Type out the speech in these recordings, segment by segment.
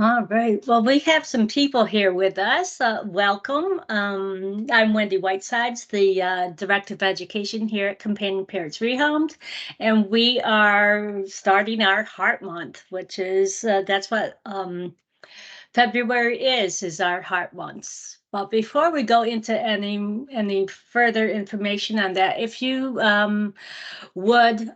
All right. Well, we have some people here with us. Welcome. I'm Wendy Whitesides, the Director of Education here at Companion Parents Rehomed, and we are starting our Heart Month, which is that's what February is our Heart Month. But before we go into any further information on that, if you would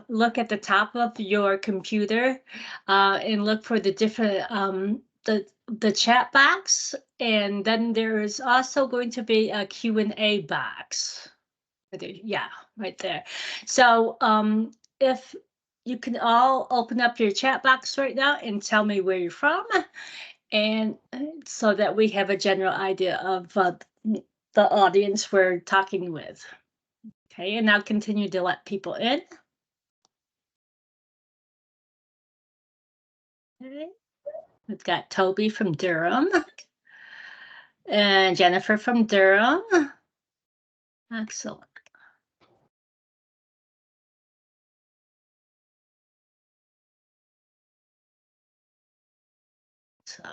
look at the top of your computer and look for the different the chat box, and then there is also going to be a Q&A box. Yeah, right there. So if you can all open up your chat box right now and tell me where you're from, and so that we have a general idea of the audience we're talking with. Okay, and I'll continue to let people in. Okay. We've got Toby from Durham and Jennifer from Durham. Excellent. So,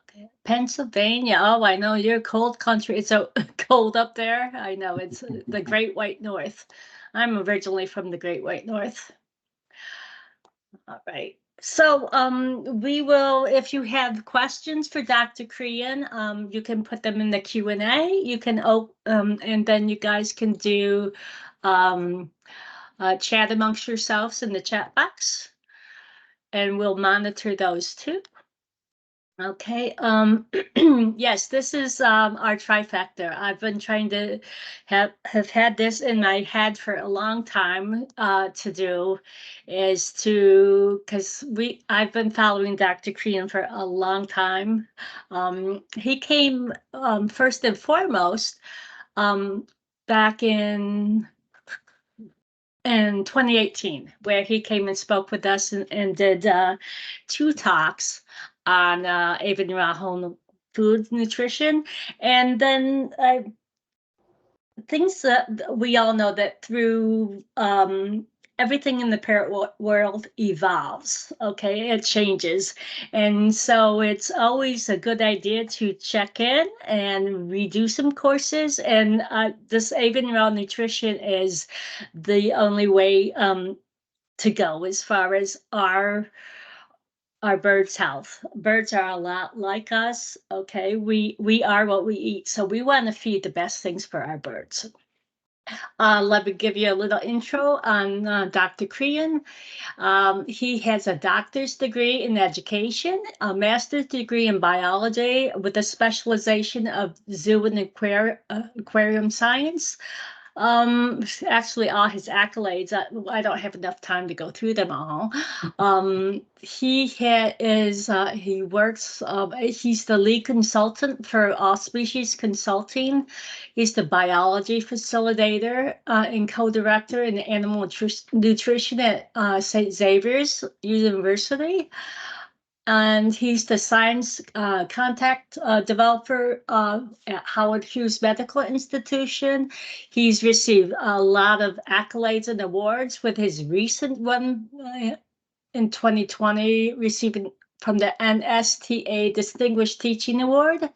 okay. Pennsylvania. Oh, I know you're cold country. It's so cold up there. I know it's the Great White North. I'm originally from the Great White North. All right. So we will, if you have questions for Dr. Crean, you can put them in the Q&A. You can, and then you guys can do chat amongst yourselves in the chat box, and we'll monitor those too. Okay, yes, this is our trifecta. I've been trying to have had this in my head for a long time to do, is to, because I've been following Dr. Crean for a long time. He came first and foremost back in 2018, where he came and spoke with us and did 2 talks on Avian whole food nutrition. And then things that we all know that through everything in the parrot world evolves, okay? It changes. And so it's always a good idea to check in and redo some courses. And this Avian nutrition is the only way to go as far as our birds' health. Birds are a lot like us, okay? We are what we eat, so we want to feed the best things for our birds. Let me give you a little intro on Dr. Crean. He has a doctor's degree in education, a master's degree in biology with a specialization of zoo and aquarium science. Actually, all his accolades, I don't have enough time to go through them all. He works, he's the lead consultant for All Species Consulting. He's the biology facilitator and co-director in animal nutrition at St. Xavier's University. And he's the science contact developer at Howard Hughes Medical Institution. He's received a lot of accolades and awards, with his recent one in 2020 receiving from the NSTA Distinguished Teaching Award.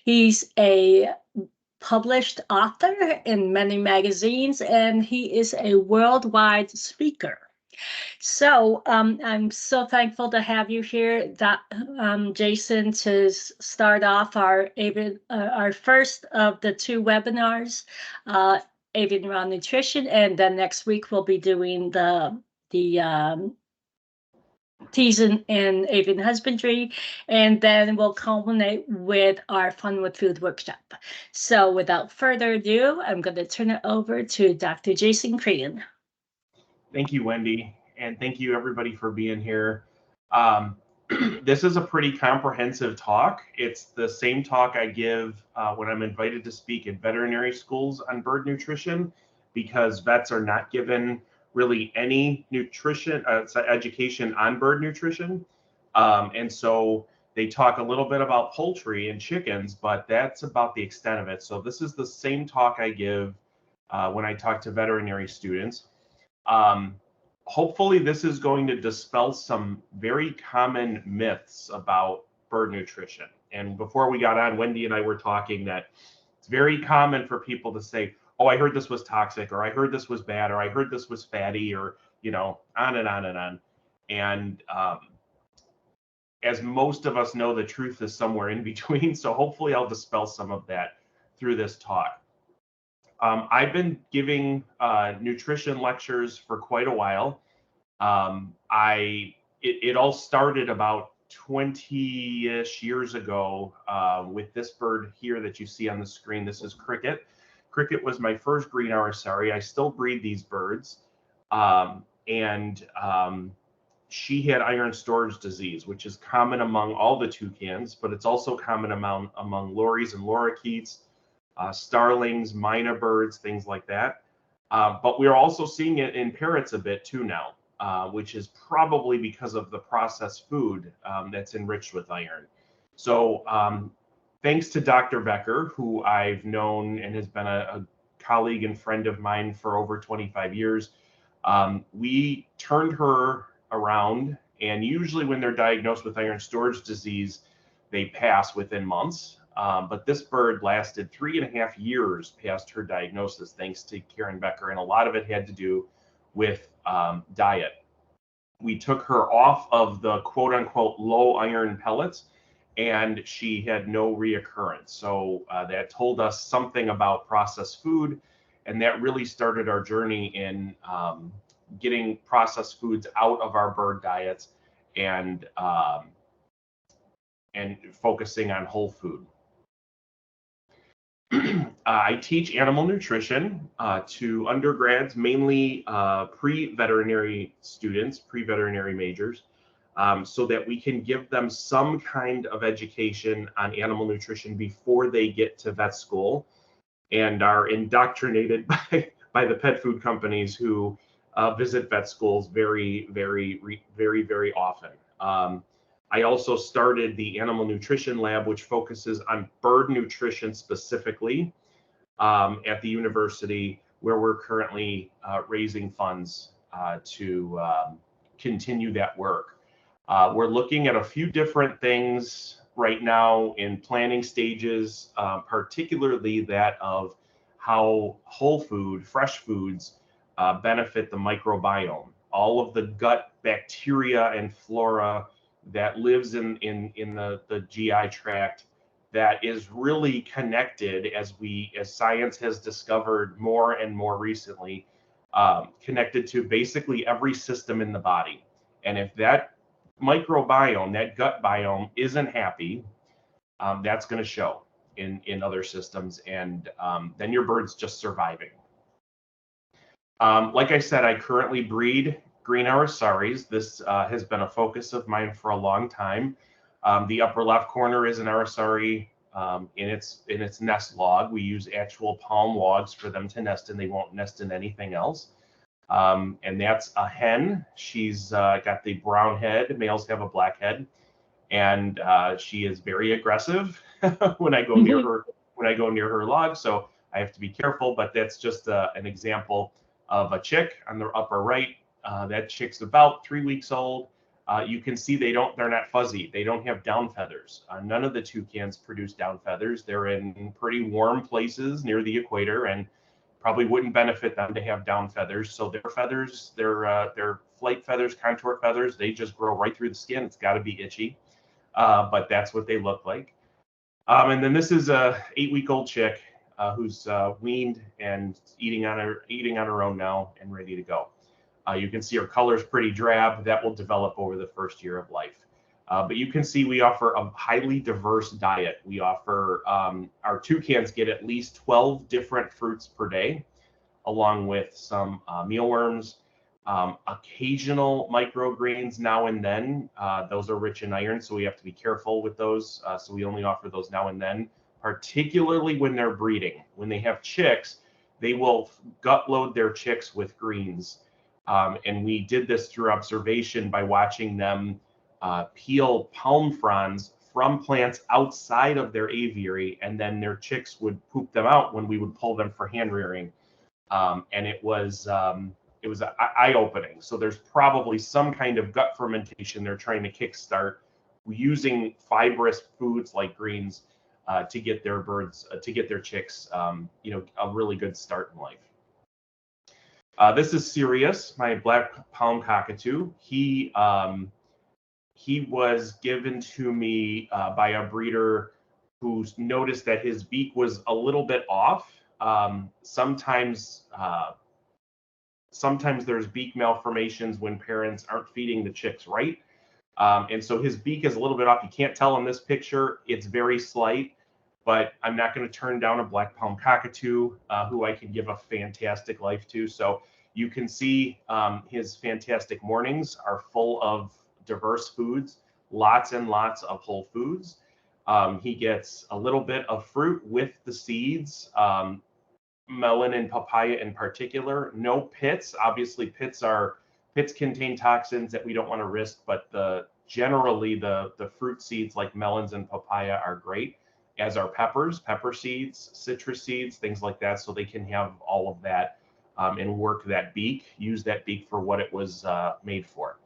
He's a published author in many magazines, and he is a worldwide speaker. So I'm so thankful to have you here, Jason, to start off our first of the 2 webinars, Avian Raw Nutrition, and then next week we'll be doing the season in avian husbandry, and then we'll culminate with our Fun with Food workshop. So without further ado, I'm going to turn it over to Dr. Jason Crean. Thank you, Wendy, and thank you everybody for being here. This is a pretty comprehensive talk. It's the same talk I give when I'm invited to speak in veterinary schools on bird nutrition, because vets are not given really any nutrition education on bird nutrition. And so they talk a little bit about poultry and chickens, but that's about the extent of it. So this is the same talk I give when I talk to veterinary students. hopefully this is going to dispel some very common myths about bird nutrition. And before we got on, Wendy and I were talking that it's very common for people to say, oh, I heard this was toxic, or I heard this was bad, or I heard this was fatty, or, on and on and on. And as most of us know, the truth is somewhere in between. So hopefully I'll dispel some of that through this talk. I've been giving nutrition lectures for quite a while. It all started about 20-ish years ago with this bird here that you see on the screen. This is Cricket. Cricket was my first green araceli. I still breed these birds. And she had iron storage disease, which is common among all the toucans, but it's also common among lories and lorikeets, starlings, myna birds, things like that. But we're also seeing it in parrots a bit too now, which is probably because of the processed food that's enriched with iron. So thanks to Dr. Becker, who I've known and has been a colleague and friend of mine for over 25 years, we turned her around, and usually when they're diagnosed with iron storage disease, they pass within months. But this bird lasted 3.5 years past her diagnosis, thanks to Karen Becker, and a lot of it had to do with diet. We took her off of the quote unquote low iron pellets, and she had no reoccurrence. So that told us something about processed food, and that really started our journey in getting processed foods out of our bird diets and focusing on whole food. I teach animal nutrition to undergrads, mainly pre-veterinary students, pre-veterinary majors, so that we can give them some kind of education on animal nutrition before they get to vet school and are indoctrinated by the pet food companies who visit vet schools very, very, very, very often. I also started the Animal Nutrition Lab, which focuses on bird nutrition specifically at the university, where we're currently raising funds to continue that work. We're looking at a few different things right now in planning stages, particularly that of how whole food, fresh foods, benefit the microbiome. All of the gut bacteria and flora that lives in the GI tract that is really connected, as science has discovered more and more recently, connected to basically every system in the body. And if that microbiome, that gut biome, isn't happy, that's going to show in other systems, and then your bird's just surviving. Like I said, I currently breed green aracelis. This has been a focus of mine for a long time. The upper left corner is an araceli in its nest log. We use actual palm logs for them to nest in. They won't nest in anything else. And that's a hen. She's got the brown head. Males have a black head, and she is very aggressive when I go near her. When I go near her log, so I have to be careful. But that's just an example of a chick on the upper right. That chick's about 3 weeks old. You can see they're not fuzzy. They don't have down feathers. None of the toucans produce down feathers. They're in pretty warm places near the equator, and probably wouldn't benefit them to have down feathers. So their feathers, their flight feathers, contour feathers, they just grow right through the skin. It's got to be itchy, but that's what they look like. And then this is a 8-week-old chick who's weaned and eating on her own now and ready to go. You can see her color is pretty drab. That will develop over the first year of life. But you can see we offer a highly diverse diet. We offer, our toucans get at least 12 different fruits per day, along with some mealworms, occasional microgreens now and then. Those are rich in iron, so we have to be careful with those. So we only offer those now and then, particularly when they're breeding. When they have chicks, they will gut load their chicks with greens. And we did this through observation by watching them peel palm fronds from plants outside of their aviary, and then their chicks would poop them out when we would pull them for hand rearing. And it was it was eye-opening. So there's probably some kind of gut fermentation they're trying to kickstart using fibrous foods like greens to get their birds, to get their chicks, a really good start in life. This is Sirius, my black palm cockatoo. He was given to me by a breeder who noticed that his beak was a little bit off. Sometimes there's beak malformations when parents aren't feeding the chicks right. And so his beak is a little bit off. You can't tell in this picture. It's very slight, but I'm not going to turn down a black palm cockatoo who I can give a fantastic life to. So you can see his fantastic mornings are full of diverse foods, lots and lots of whole foods. He gets a little bit of fruit with the seeds, melon and papaya in particular. No pits. Obviously, pits contain toxins that we don't want to risk, but generally the fruit seeds like melons and papaya are great, as are peppers, pepper seeds, citrus seeds, things like that, so they can have all of that and work that beak, use that beak for what it was made for.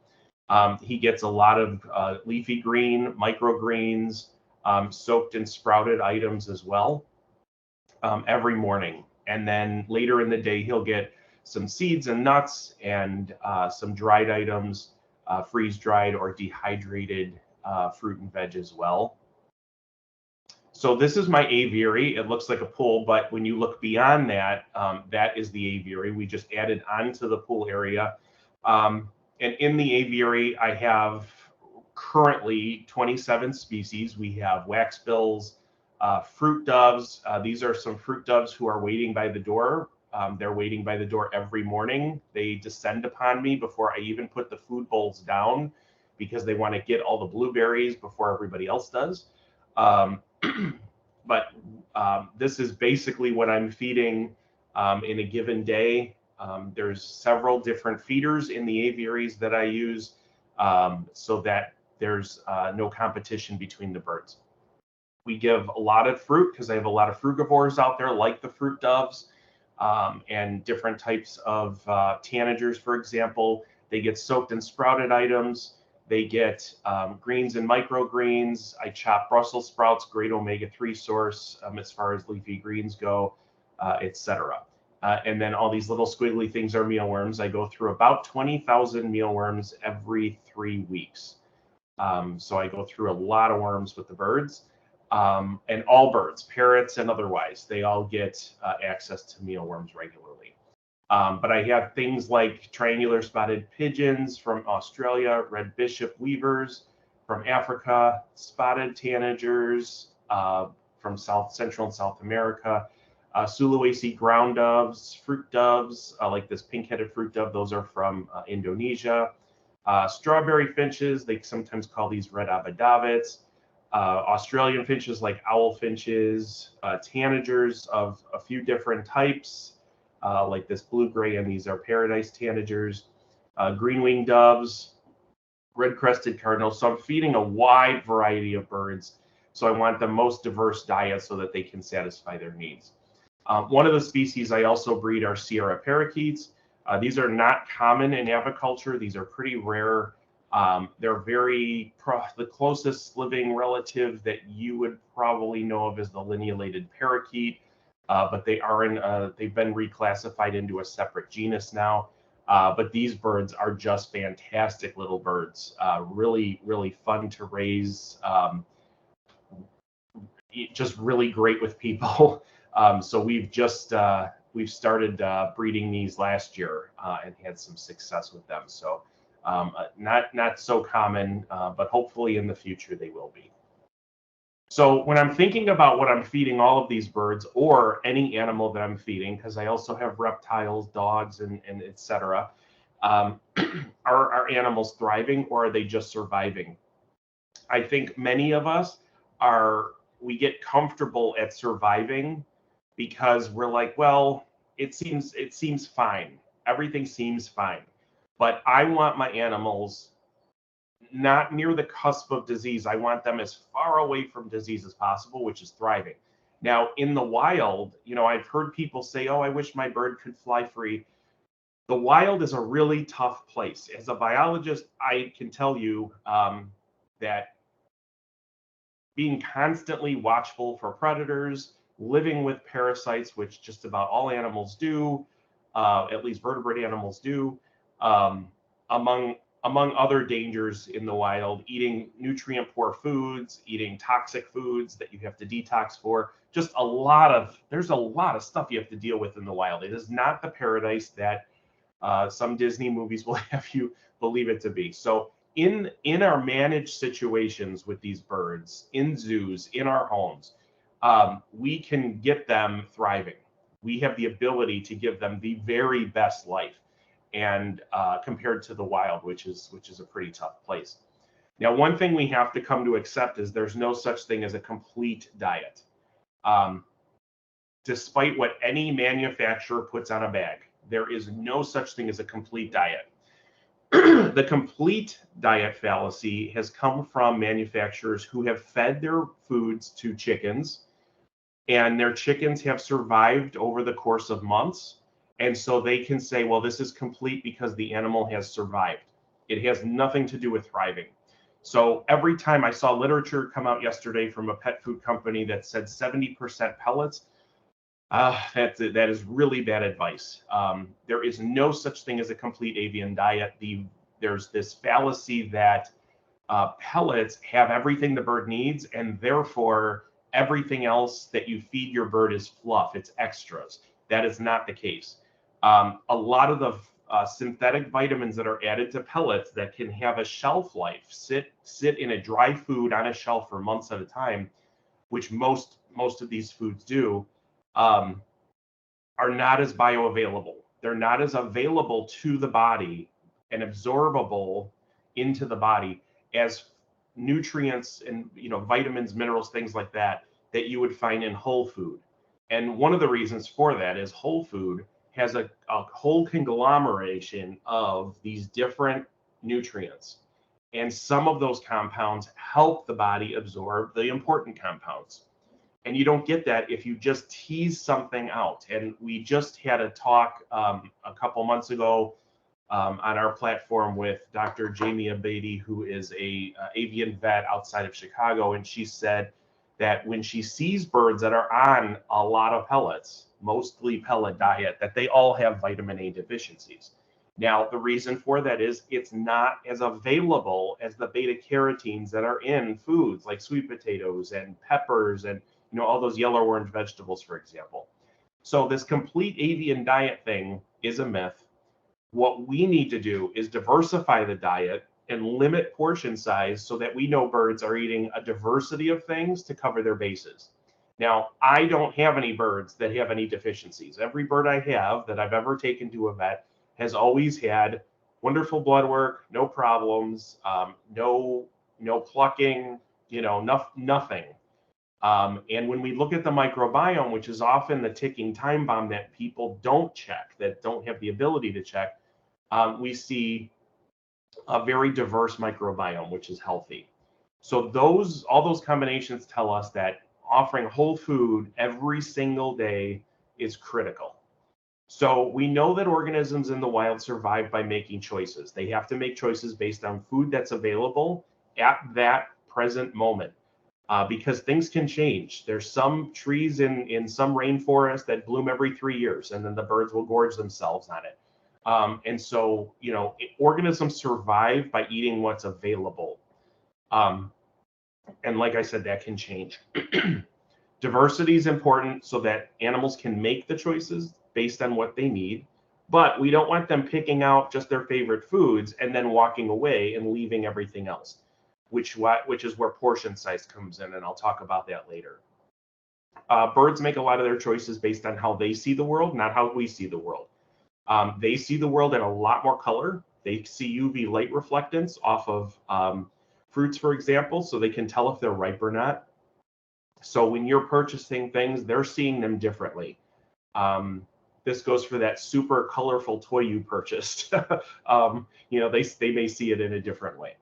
He gets a lot of leafy green, microgreens, soaked and sprouted items as well every morning. And then later in the day, he'll get some seeds and nuts and some dried items, freeze-dried or dehydrated fruit and veg as well. So this is my aviary. It looks like a pool, but when you look beyond that, that is the aviary. We just added onto the pool area. And in the aviary, I have currently 27 species. We have waxbills, fruit doves. These are some fruit doves who are waiting by the door. They're waiting by the door every morning. They descend upon me before I even put the food bowls down because they want to get all the blueberries before everybody else does. But this is basically what I'm feeding in a given day. There's several different feeders in the aviaries that I use so that there's no competition between the birds. We give a lot of fruit because I have a lot of frugivores out there, like the fruit doves and different types of tanagers, for example. They get soaked and sprouted items. They get greens and microgreens. I chop Brussels sprouts, great omega-3 source as far as leafy greens go, etc. And then all these little squiggly things are mealworms. I go through about 20,000 mealworms every 3 weeks. So I go through a lot of worms with the birds. And all birds, parrots and otherwise, they all get access to mealworms regularly. But I have things like triangular spotted pigeons from Australia, red bishop weavers from Africa, spotted tanagers from Central and South America, Sulawesi ground doves, fruit doves, like this pink-headed fruit dove, those are from Indonesia. Strawberry finches, they sometimes call these red abadavits. Australian finches like owl finches, tanagers of a few different types, like this blue-gray, and these are paradise tanagers, green-winged doves, red-crested cardinals. So I'm feeding a wide variety of birds. So I want the most diverse diet so that they can satisfy their needs. One of the species I also breed are Sierra parakeets. These are not common in aviculture. These are pretty rare. They're the closest living relative that you would probably know of is the linealated parakeet, but they've been reclassified into a separate genus now. But these birds are just fantastic little birds, really, really fun to raise, just really great with people. So we've started breeding these last year and had some success with them. So not so common, but hopefully in the future they will be. So when I'm thinking about what I'm feeding all of these birds or any animal that I'm feeding, because I also have reptiles, dogs, and etc., are our animals thriving or are they just surviving? I think many of us we get comfortable at surviving because we're like, well, it seems fine. Everything seems fine. But I want my animals not near the cusp of disease. I want them as far away from disease as possible, which is thriving. Now, in the wild, I've heard people say, oh, I wish my bird could fly free. The wild is a really tough place. As a biologist, I can tell you that being constantly watchful for predators, living with parasites, which just about all animals do, at least vertebrate animals do, um, among other dangers in the wild, eating nutrient poor foods, eating toxic foods that you have to detox for. Just there's a lot of stuff you have to deal with in the wild. It is not the paradise that some Disney movies will have you believe it to be. So in our managed situations with these birds, in zoos, in our homes, we can get them thriving. We have the ability to give them the very best life, and compared to the wild, which is a pretty tough place. Now, one thing we have to come to accept is there's no such thing as a complete diet. Um, Despite what any manufacturer puts on a bag, there is no such thing as a complete diet. The complete diet fallacy has come from manufacturers who have fed their foods to chickens, and their chickens have survived over the course of months. And so they can say, well, this is complete because the animal has survived. It has nothing to do with thriving. So every time I saw literature come out yesterday from a pet food company that said 70% pellets, that is really bad advice. There is no such thing as a complete avian diet. There's this fallacy that pellets have everything the bird needs, and therefore everything else that you feed your bird is fluff. It's extras. That is not the case. A lot of the synthetic vitamins that are added to pellets that can have a shelf life, sit in a dry food on a shelf for months at a time, which most of these foods do, um, are not as bioavailable. They're not as available to the body and absorbable into the body as nutrients and vitamins, minerals, things like that you would find in whole food. And one of the reasons for that is whole food has a whole conglomeration of these different nutrients. And some of those compounds help the body absorb the important compounds. And you don't get that if you just tease something out. And we just had a talk a couple months ago on our platform with Dr. Jamie Abadi, who is a avian vet outside of Chicago, and she said that when she sees birds that are on a lot of pellets, mostly pellet diet, that they all have vitamin A deficiencies. Now, the reason for that is it's not as available as the beta carotenes that are in foods like sweet potatoes and peppers and all those yellow orange vegetables, for example. So this complete avian diet thing is a myth. What we need to do is diversify the diet and limit portion size so that we know birds are eating a diversity of things to cover their bases. Now, I don't have any birds that have any deficiencies. Every bird I have that I've ever taken to a vet has always had wonderful blood work, no problems, no plucking, nothing. And when we look at the microbiome, which is often the ticking time bomb that people don't check, that don't have the ability to check, we see a very diverse microbiome, which is healthy. So all those combinations tell us that offering whole food every single day is critical. So we know that organisms in the wild survive by making choices. They have to make choices based on food that's available at that present moment. Because things can change. There's some trees in some rainforest that bloom every 3 years, and then the birds will gorge themselves on it. And so, organisms survive by eating what's available. And like I said, that can change. Diversity is important so that animals can make the choices based on what they need, but we don't want them picking out just their favorite foods and then walking away and leaving everything else, which is where portion size comes in, and I'll talk about that later. Birds make a lot of their choices based on how they see the world, not how we see the world. They see the world in a lot more color. They see UV light reflectance off of fruits, for example, so they can tell if they're ripe or not. So when you're purchasing things, they're seeing them differently. This goes for that super colorful toy you purchased. They may see it in a different way.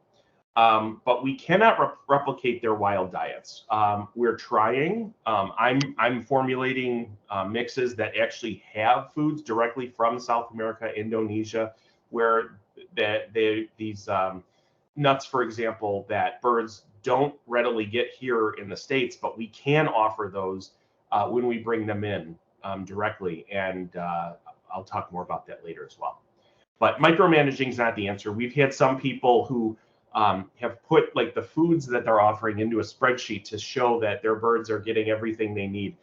But we cannot replicate their wild diets. We're trying. I'm formulating mixes that actually have foods directly from South America, Indonesia, where these nuts, for example, that birds don't readily get here in the States, but we can offer those when we bring them in directly. And I'll talk more about that later as well. But micromanaging is not the answer. We've had some people who have put like the foods that they're offering into a spreadsheet to show that their birds are getting everything they need.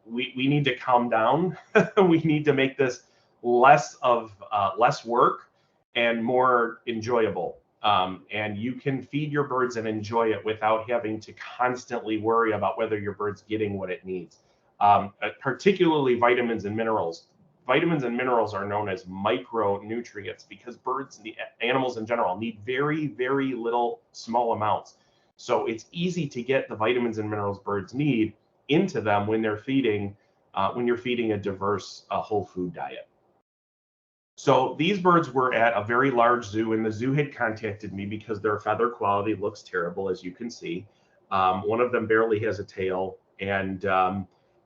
We need to calm down. We need to make this less work and more enjoyable. And you can feed your birds and enjoy it without having to constantly worry about whether your bird's getting what it needs. Particularly vitamins and minerals. Vitamins and minerals are known as micronutrients because birds, the animals in general, need very, very little small amounts. So it's easy to get the vitamins and minerals birds need into them when they're feeding, when you're feeding a diverse whole food diet. So these birds were at a very large zoo, and the zoo had contacted me because their feather quality looks terrible, as you can see. One of them barely has a tail, and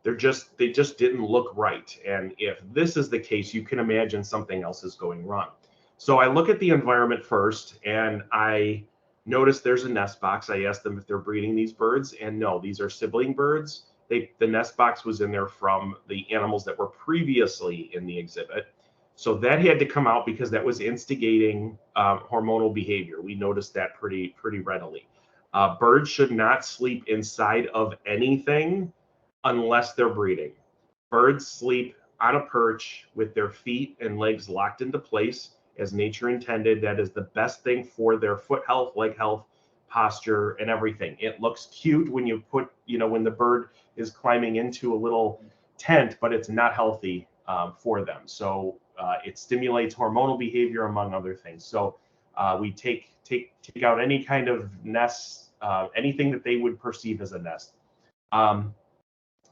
they just didn't look right. And if this is the case, you can imagine something else is going wrong. So I look at the environment first, and I notice there's a nest box. I asked them if they're breeding these birds, and no, these are sibling birds. The nest box was in there from the animals that were previously in the exhibit. So that had to come out because that was instigating hormonal behavior. We noticed that pretty readily. Birds should not sleep inside of anything unless they're breeding. Birds sleep on a perch with their feet and legs locked into place as nature intended. That is the best thing for their foot health, leg health, posture, and everything. It looks cute when you put, when the bird is climbing into a little tent, but it's not healthy for them. So it stimulates hormonal behavior, among other things. So we take out any kind of nest, anything that they would perceive as a nest.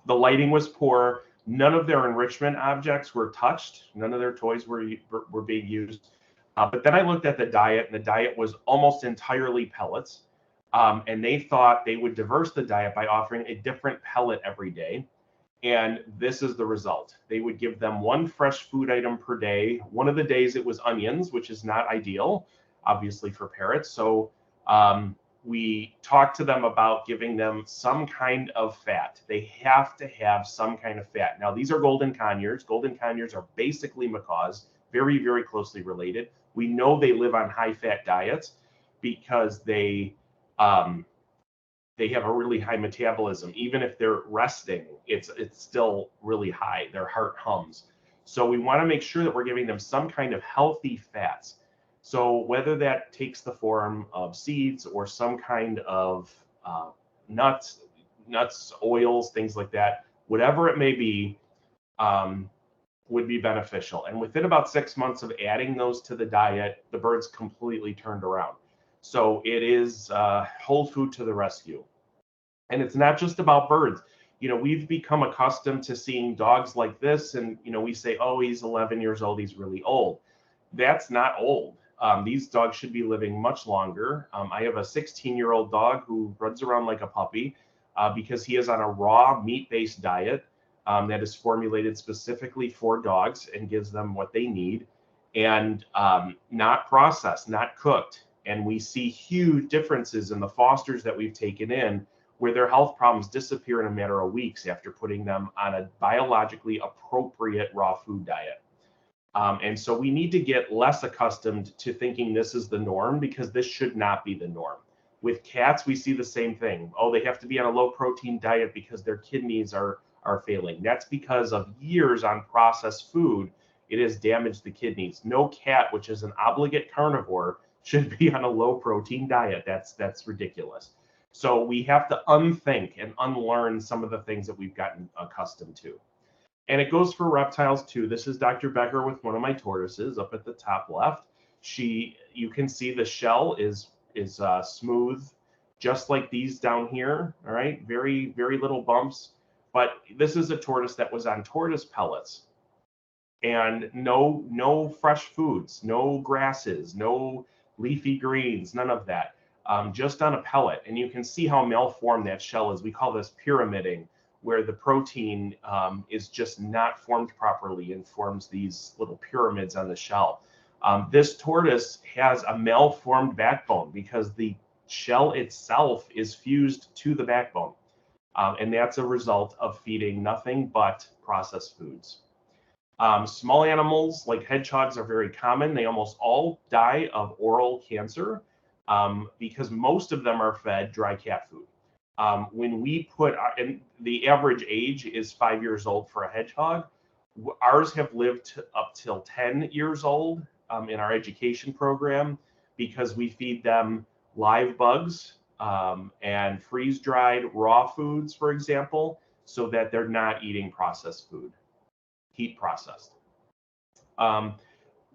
The lighting was poor. None of their enrichment objects were touched. None of their toys were being used. But then I looked at the diet, and the diet was almost entirely pellets. And they thought they would diverse the diet by offering a different pellet every day. And this is the result. They would give them one fresh food item per day. One of the days it was onions, which is not ideal, obviously, for parrots. So we talked to them about giving them some kind of fat. They have to have some kind of fat. Now, these are golden conures. Golden conures are basically macaws, very, very closely related. We know they live on high-fat diets because they have a really high metabolism. Even if they're resting, it's still really high. Their heart hums. So we want to make sure that we're giving them some kind of healthy fats. So whether that takes the form of seeds or some kind of nuts, oils, things like that, whatever it may be, would be beneficial. And within about 6 months of adding those to the diet, the birds completely turned around. So it is whole food to the rescue. And it's not just about birds. We've become accustomed to seeing dogs like this, and we say, oh, he's 11 years old, he's really old. That's not old. These dogs should be living much longer. I have a 16-year-old dog who runs around like a puppy because he is on a raw meat-based diet that is formulated specifically for dogs and gives them what they need, and not processed, not cooked. And we see huge differences in the fosters that we've taken in, where their health problems disappear in a matter of weeks after putting them on a biologically appropriate raw food diet. And so we need to get less accustomed to thinking this is the norm, because this should not be the norm. With cats, we see the same thing. Oh, they have to be on a low protein diet because their kidneys are failing. That's because of years on processed food. It has damaged the kidneys. No cat, which is an obligate carnivore, should be on a low protein diet. That's ridiculous. So we have to unthink and unlearn some of the things that we've gotten accustomed to. And it goes for reptiles too. This is Dr. Becker with one of my tortoises up at the top left. You can see the shell is smooth, just like these down here. All right, very, very little bumps. But this is a tortoise that was on tortoise pellets, and no fresh foods, no grasses, no leafy greens, none of that. just on a pellet. And you can see how malformed that shell is. We call this pyramiding, where the protein is just not formed properly and forms these little pyramids on the shell. This tortoise has a malformed backbone because the shell itself is fused to the backbone. And that's a result of feeding nothing but processed foods. Small animals like hedgehogs are very common. They almost all die of oral cancer because most of them are fed dry cat food. When we put, and the average age is 5 years old for a hedgehog. Ours have lived up till 10 years old in our education program because we feed them live bugs and freeze-dried raw foods, for example, so that they're not eating processed food, heat processed.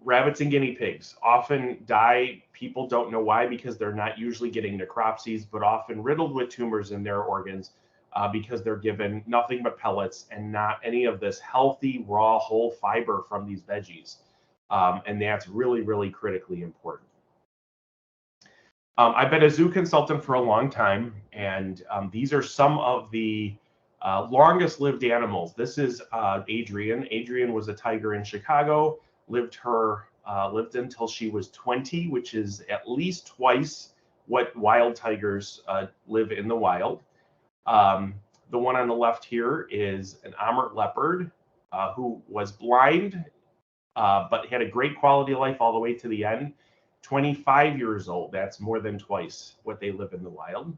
Rabbits and guinea pigs often die. People don't know why, because they're not usually getting necropsies, but often riddled with tumors in their organs because they're given nothing but pellets and not any of this healthy, raw, whole fiber from these veggies. And that's really, really critically important. I've been a zoo consultant for a long time, and these are some of the longest lived animals. This is Adrian. Adrian was a tiger in Chicago, lived until she was 20, which is at least twice what wild tigers live in the wild. The one on the left here is an Amur leopard who was blind, but had a great quality of life all the way to the end. 25 years old, that's more than twice what they live in the wild.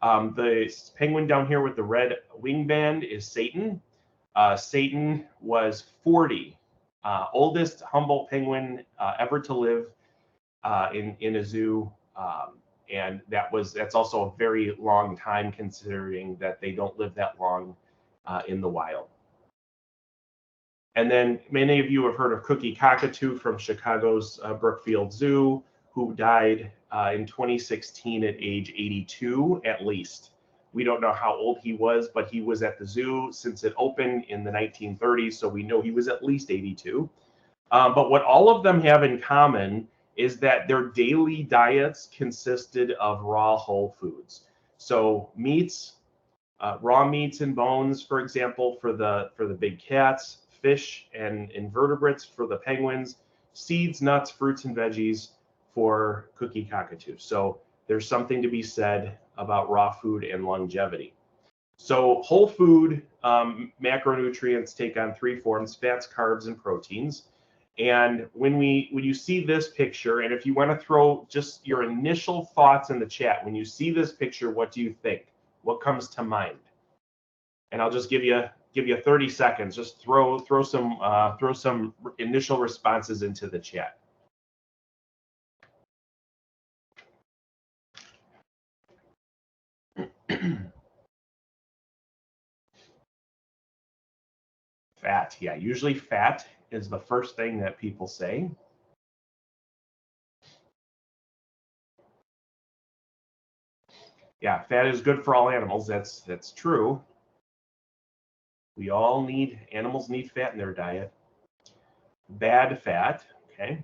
The penguin down here with the red wing band is Satan. Satan was 40, oldest Humboldt penguin ever to live in a zoo. And that's also a very long time, considering that they don't live that long in the wild. And then many of you have heard of Cookie Cockatoo from Chicago's Brookfield Zoo, who died in 2016 at age 82 at least. We don't know how old he was, but he was at the zoo since it opened in the 1930s, so we know he was at least 82. But what all of them have in common is that their daily diets consisted of raw whole foods. So meats, raw meats and bones, for example, for the big cats, fish and invertebrates for the penguins, seeds, nuts, fruits, and veggies for Cookie Cockatoo. So there's something to be said about raw food and longevity. So whole food macronutrients take on three forms: fats, carbs, and proteins. And when you see this picture, and if you want to throw just your initial thoughts in the chat, when you see this picture, what do you think? What comes to mind? And I'll just give you 30 seconds. Just throw some initial responses into the chat. Fat, yeah, usually fat is the first thing that people say. Yeah, fat is good for all animals. That's true. Animals need fat in their diet. Bad fat, okay.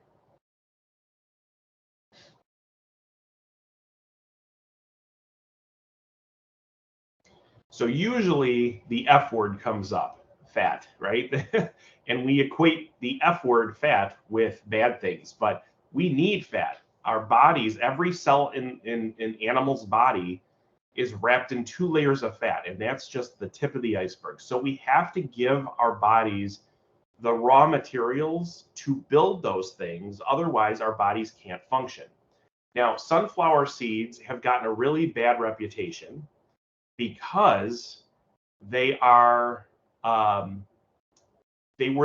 So usually the F word comes up, fat, right? And we equate the F word, fat, with bad things, but we need fat. Our bodies, every cell in animal's body is wrapped in 2 layers of fat, and that's just the tip of the iceberg. So we have to give our bodies the raw materials to build those things. Otherwise, our bodies can't function. Now, sunflower seeds have gotten a really bad reputation because they were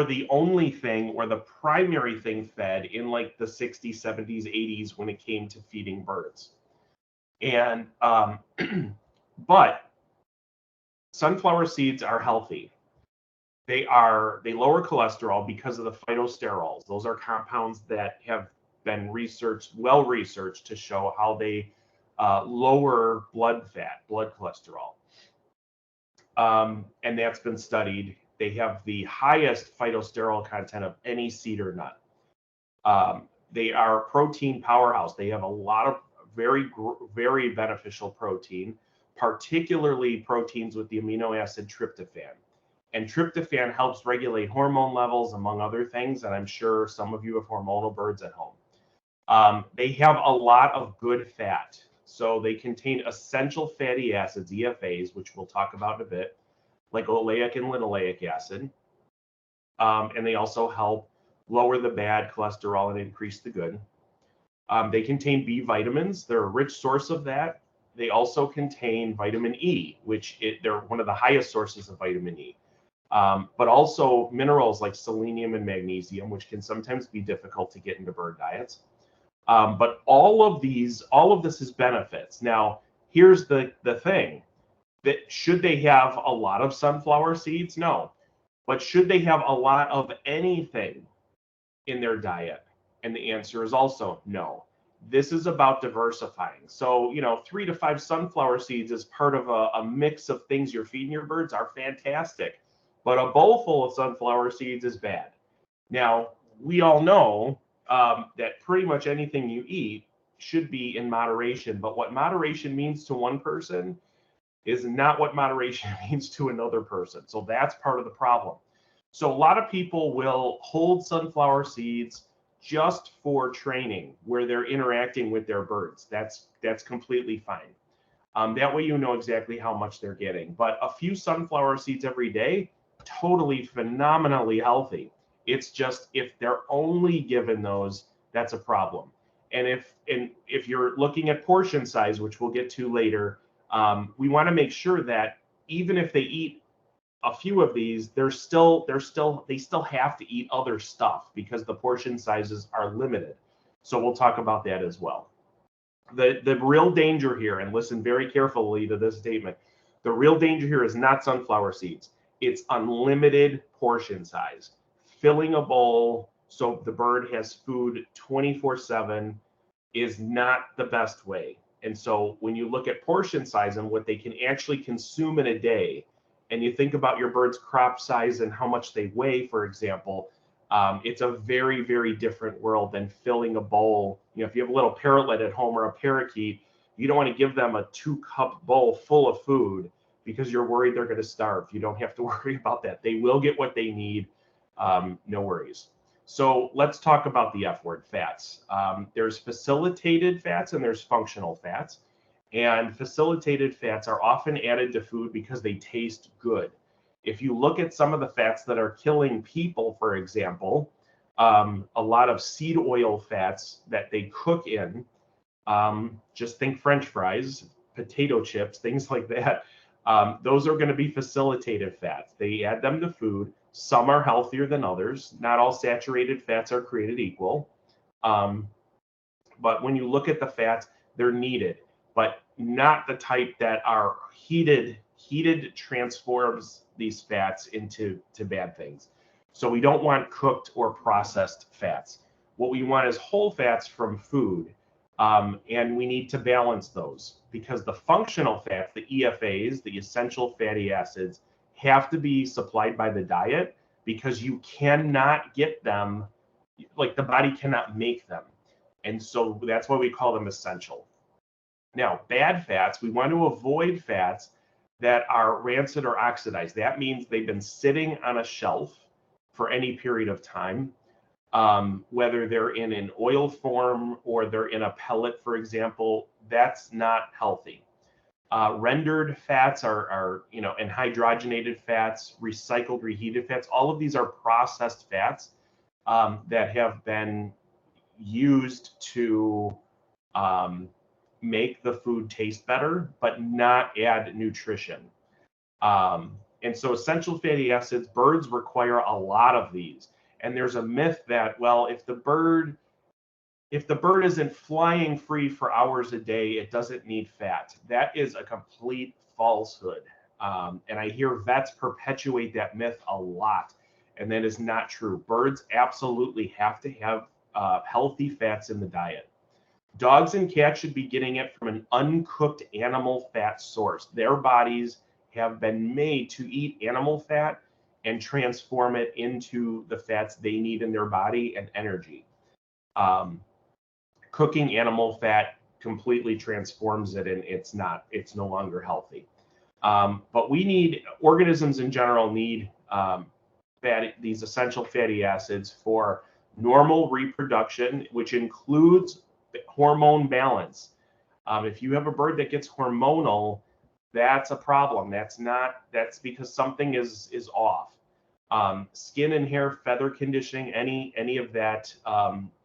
the only thing, or the primary thing, fed in like the 60s, 70s, 80s when it came to feeding birds. And but sunflower seeds are healthy. They lower cholesterol because of the phytosterols. Those are compounds that have been well researched to show how they lower blood cholesterol. And that's been studied. They have the highest phytosterol content of any seed or nut. They are a protein powerhouse. They have a lot of very beneficial protein, particularly proteins with the amino acid tryptophan. And tryptophan helps regulate hormone levels, among other things, and I'm sure some of you have hormonal birds at home. They have a lot of good fat. So they contain essential fatty acids, EFAs, which we'll talk about in a bit, like oleic and linoleic acid. And they also help lower the bad cholesterol and increase the good. They contain B vitamins. They're a rich source of that. They also contain vitamin E, they're one of the highest sources of vitamin E. But also minerals like selenium and magnesium, which can sometimes be difficult to get into bird diets. But all of this is benefits. Now, here's the thing. That should they have a lot of sunflower seeds? No. But should they have a lot of anything in their diet? And the answer is also no. This is about diversifying. So, 3 to 5 sunflower seeds as part of a mix of things you're feeding your birds are fantastic. But a bowl full of sunflower seeds is bad. Now, we all know that pretty much anything you eat should be in moderation. But what moderation means to one person is not what moderation means to another person. So that's part of the problem. So a lot of people will hold sunflower seeds just for training where they're interacting with their birds. That's completely fine. That way you know exactly how much they're getting. But a few sunflower seeds every day, totally phenomenally healthy. It's just if they're only given those, that's a problem. And if you're looking at portion size, which we'll get to later, we want to make sure that even if they eat a few of these, they still have to eat other stuff because the portion sizes are limited. So we'll talk about that as well. The real danger here, and listen very carefully to this statement, the real danger here is not sunflower seeds. It's unlimited portion size. Filling a bowl so the bird has food 24/7 is not the best way. And so when you look at portion size and what they can actually consume in a day, and you think about your bird's crop size and how much they weigh, for example, it's a very, very different world than filling a bowl. If you have a little parrotlet at home or a parakeet, you don't want to give them a 2-cup bowl full of food because you're worried they're going to starve. You don't have to worry about that. They will get what they need. No worries. So let's talk about the F word, fats. There's facilitated fats and there's functional fats. And facilitated fats are often added to food because they taste good. If you look at some of the fats that are killing people, for example, a lot of seed oil fats that they cook in, just think French fries, potato chips, things like that. Those are going to be facilitated fats. They add them to food. Some are healthier than others. Not all saturated fats are created equal. But when you look at the fats, they're needed, but not the type that are heated transforms these fats into bad things. So we don't want cooked or processed fats. What we want is whole fats from food. And we need to balance those because the functional fats, the EFAs, the essential fatty acids, have to be supplied by the diet because you cannot get them, like the body cannot make them. And so that's why we call them essential. Now, bad fats, we want to avoid fats that are rancid or oxidized. That means they've been sitting on a shelf for any period of time, whether they're in an oil form or they're in a pellet, for example. That's not healthy. Rendered fats and hydrogenated fats, recycled, reheated fats. All of these are processed fats that have been used to make the food taste better, but not add nutrition. And so essential fatty acids, birds require a lot of these. And there's a myth that, well, if the bird isn't flying free for hours a day, it doesn't need fat. That is a complete falsehood. And I hear vets perpetuate that myth a lot. And that is not true. Birds absolutely have to have healthy fats in the diet. Dogs and cats should be getting it from an uncooked animal fat source. Their bodies have been made to eat animal fat and transform it into the fats they need in their body and energy. Cooking animal fat completely transforms it, and it's no longer healthy. But organisms in general need these essential fatty acids for normal reproduction, which includes hormone balance. If you have a bird that gets hormonal, that's a problem. That's because something is off. Skin and hair, feather conditioning, any of that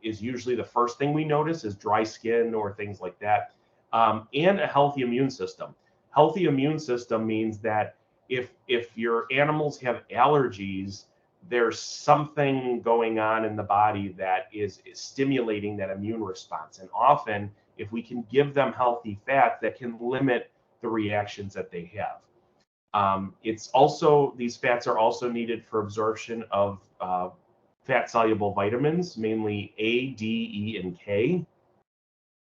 is usually the first thing we notice is dry skin or things like that. And a healthy immune system. Healthy immune system means that if your animals have allergies, there's something going on in the body that is stimulating that immune response. And often, if we can give them healthy fat, that can limit the reactions that they have. These fats are also needed for absorption of fat-soluble vitamins, mainly A, D, E, and K.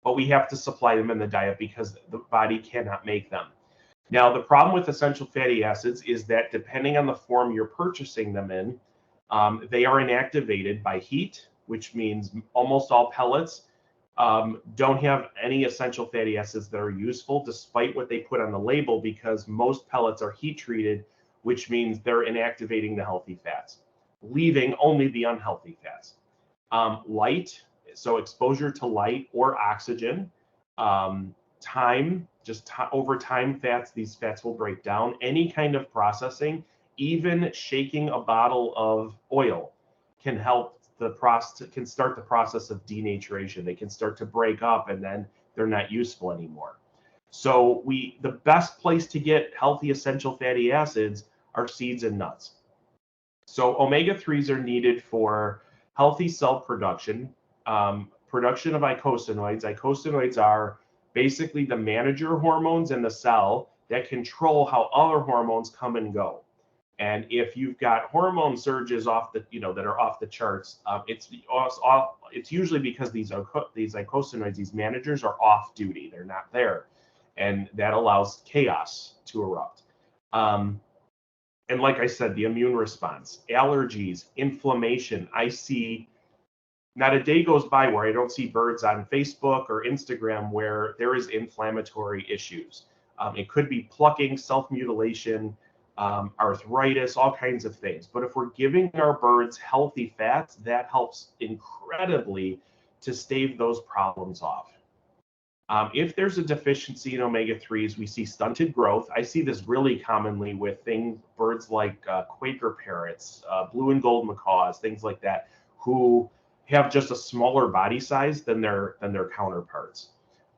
But we have to supply them in the diet because the body cannot make them. Now, the problem with essential fatty acids is that depending on the form you're purchasing them in, they are inactivated by heat, which means almost all pellets don't have any essential fatty acids that are useful, despite what they put on the label, because most pellets are heat treated, which means they're inactivating the healthy fats, leaving only the unhealthy fats. Light, so exposure to light or oxygen, over time these fats will break down. Any kind of processing, even shaking a bottle of oil can start the process of denaturation. They can start to break up and then they're not useful anymore. So the best place to get healthy essential fatty acids are seeds and nuts. So omega-3s are needed for healthy cell production, production of eicosanoids. Eicosanoids are basically the manager hormones in the cell that control how other hormones come and go. And if you've got hormone surges that are off the charts, it's usually because these eicosanoids, these managers, are off duty. They're not there, and that allows chaos to erupt. And like I said, the immune response, allergies, inflammation. I see not a day goes by where I don't see birds on Facebook or Instagram where there is inflammatory issues. It could be plucking, self-mutilation, arthritis, all kinds of things. But if we're giving our birds healthy fats, that helps incredibly to stave those problems off. If there's a deficiency in omega-3s, we see stunted growth. I see this really commonly with birds like Quaker parrots, blue and gold macaws, things like that, who have just a smaller body size than their counterparts.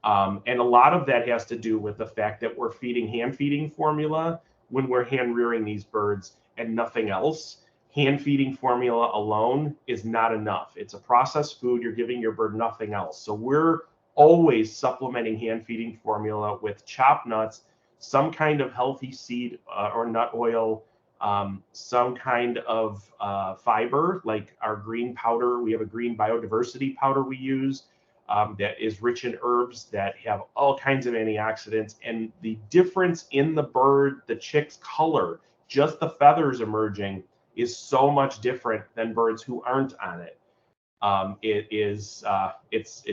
And a lot of that has to do with the fact that we're hand feeding formula when we're hand rearing these birds and nothing else. Hand feeding formula alone is not enough. It's a processed food. You're giving your bird nothing else. So we're always supplementing hand feeding formula with chopped nuts, some kind of healthy seed or nut oil, some kind of fiber, like our green powder. We have a green biodiversity powder we use that is rich in herbs that have all kinds of antioxidants. And the difference in the chick's color, just the feathers emerging, is so much different than birds who aren't on it. It's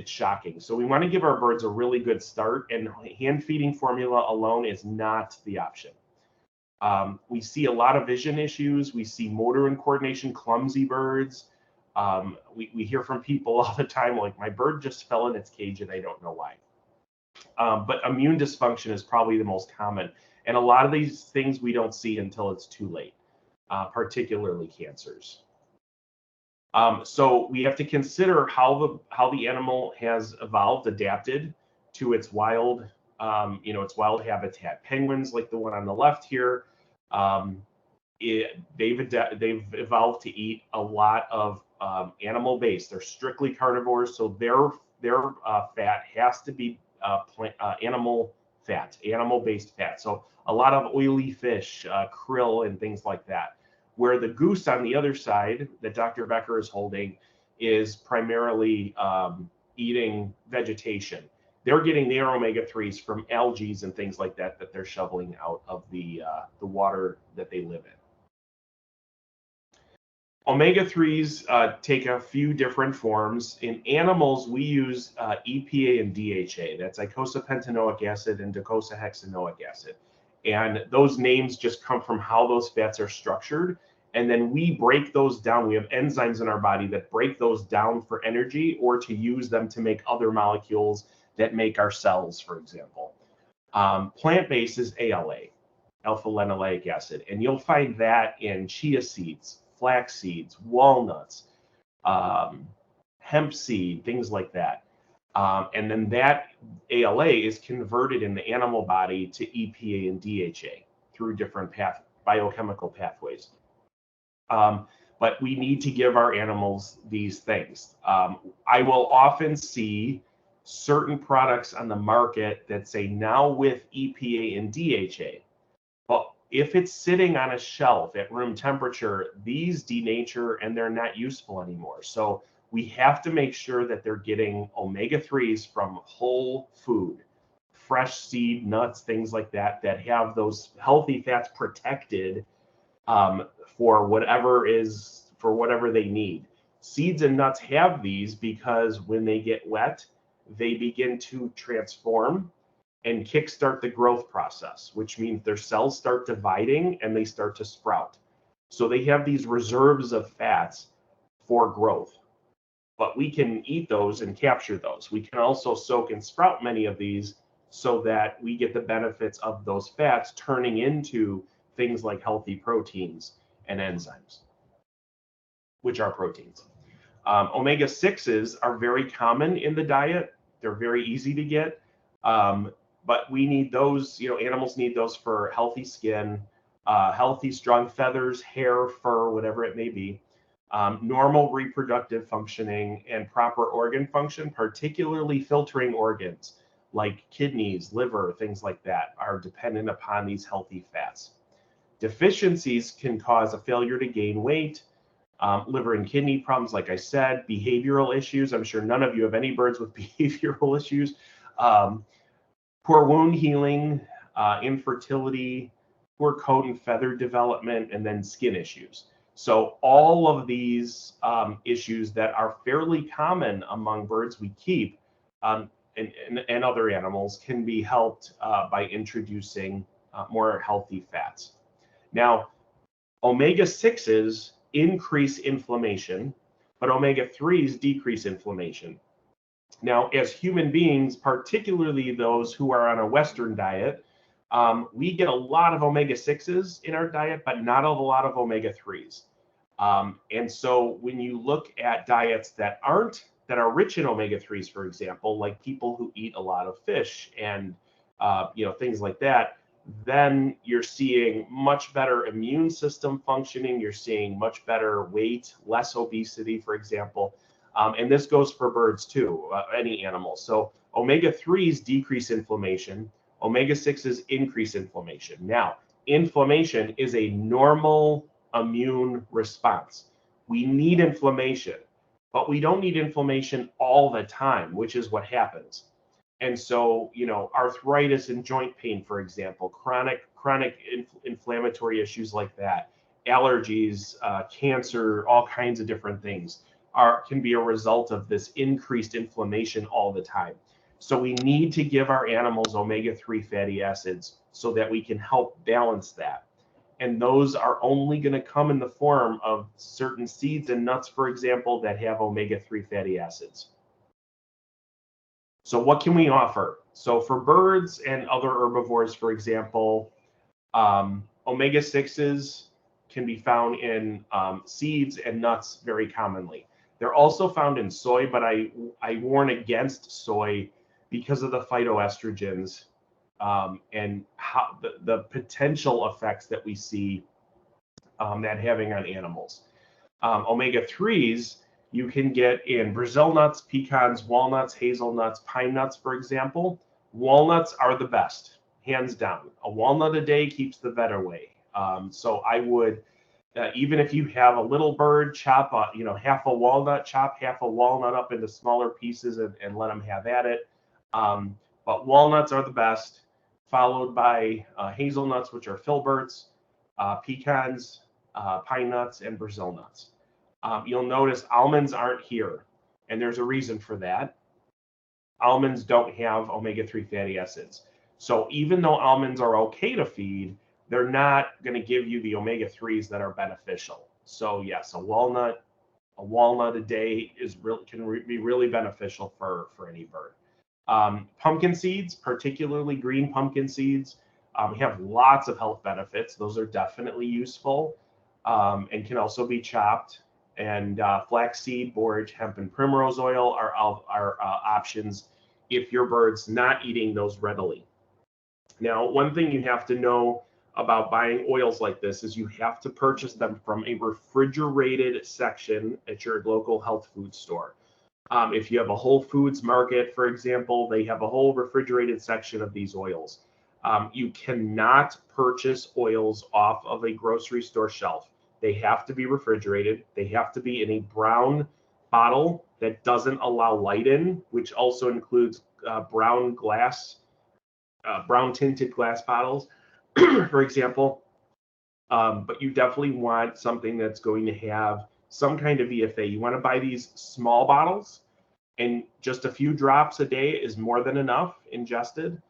shocking. So we want to give our birds a really good start, and hand feeding formula alone is not the option. We see a lot of vision issues. We see motor and coordination, clumsy birds. We hear from people all the time, like, my bird just fell in its cage and I don't know why. But immune dysfunction is probably the most common. And a lot of these things we don't see until it's too late, particularly cancers. So we have to consider how the animal has adapted to its wild habitat. Penguins, like the one on the left here, they've evolved to eat a lot of animal-based. They're strictly carnivores, so their fat has to be animal fat, animal-based fat. So a lot of oily fish, krill, and things like that. Where the goose on the other side that Dr. Becker is holding is primarily eating vegetation. They're getting their omega-3s from algae and things like that they're shoveling out of the water that they live in. Omega-3s take a few different forms. In animals, we use EPA and DHA. That's eicosapentaenoic acid and docosahexaenoic acid. And those names just come from how those fats are structured. And then we break those down. We have enzymes in our body that break those down for energy or to use them to make other molecules that make our cells, for example. Plant-based is ALA, alpha-linoleic acid, and you'll find that in chia seeds, flax seeds, walnuts, hemp seed, things like that. And then that ALA is converted in the animal body to EPA and DHA through different biochemical pathways. But we need to give our animals these things. I will often see certain products on the market that say now with EPA and DHA. But if it's sitting on a shelf at room temperature, these denature and they're not useful anymore. So we have to make sure that they're getting omega-3s from whole food, fresh seed, nuts, things like that, that have those healthy fats protected for whatever they need. Seeds and nuts have these because when they get wet, they begin to transform and kickstart the growth process, which means their cells start dividing and they start to sprout. So they have these reserves of fats for growth, but we can eat those and capture those. We can also soak and sprout many of these so that we get the benefits of those fats turning into things like healthy proteins and enzymes, which are proteins. Omega-6s are very common in the diet. They're very easy to get. But we need those, animals need those for healthy skin, healthy, strong feathers, hair, fur, whatever it may be, normal reproductive functioning, and proper organ function, particularly filtering organs like kidneys, liver, things like that, are dependent upon these healthy fats. Deficiencies can cause a failure to gain weight, liver and kidney problems, like I said, behavioral issues. I'm sure none of you have any birds with behavioral issues. Poor wound healing, infertility, poor coat and feather development, and then skin issues. So all of these issues that are fairly common among birds we keep and other animals can be helped by introducing more healthy fats. Now, omega-6s increase inflammation, but omega-3s decrease inflammation. Now, as human beings, particularly those who are on a Western diet, we get a lot of omega-6s in our diet, but not a lot of omega-3s. And so when you look at diets that are rich in omega-3s, for example, like people who eat a lot of fish and things like that, then you're seeing much better immune system functioning. You're seeing much better weight, less obesity, for example. And this goes for birds too, any animal. So omega-3s decrease inflammation. Omega-6s increase inflammation. Now, inflammation is a normal immune response. We need inflammation, but we don't need inflammation all the time, which is what happens. And so, arthritis and joint pain, for example, chronic inflammatory issues like that, allergies, cancer, all kinds of different things can be a result of this increased inflammation all the time. So we need to give our animals omega-3 fatty acids so that we can help balance that. And those are only going to come in the form of certain seeds and nuts, for example, that have omega-3 fatty acids. So what can we offer? So for birds and other herbivores, for example, omega-6s can be found in seeds and nuts very commonly. They're also found in soy, but I warn against soy because of the phytoestrogens and how the potential effects that we see that having on animals. Omega-3s you can get in Brazil nuts, pecans, walnuts, hazelnuts, pine nuts, for example. Walnuts are the best, hands down. A walnut a day keeps the vet away. So I would, even if you have a little bird, chop half a walnut, chop half a walnut up into smaller pieces and let them have at it. But walnuts are the best, followed by hazelnuts, which are filberts, pecans, pine nuts, and Brazil nuts. You'll notice almonds aren't here, and there's a reason for that. Almonds don't have omega-3 fatty acids. So even though almonds are okay to feed, they're not going to give you the omega-3s that are beneficial. So yes, a walnut a day can be really beneficial for any bird. Pumpkin seeds, particularly green pumpkin seeds, have lots of health benefits. Those are definitely useful, and can also be chopped. And flaxseed, borage, hemp, and primrose oil are options if your bird's not eating those readily. Now, one thing you have to know about buying oils like this is you have to purchase them from a refrigerated section at your local health food store. If you have a Whole Foods Market, for example, they have a whole refrigerated section of these oils. You cannot purchase oils off of a grocery store shelf. They have to be refrigerated. They have to be in a brown bottle that doesn't allow light in, which also includes brown tinted glass bottles, for example. But you definitely want something that's going to have some kind of EFA. You want to buy these small bottles, and just a few drops a day is more than enough ingested.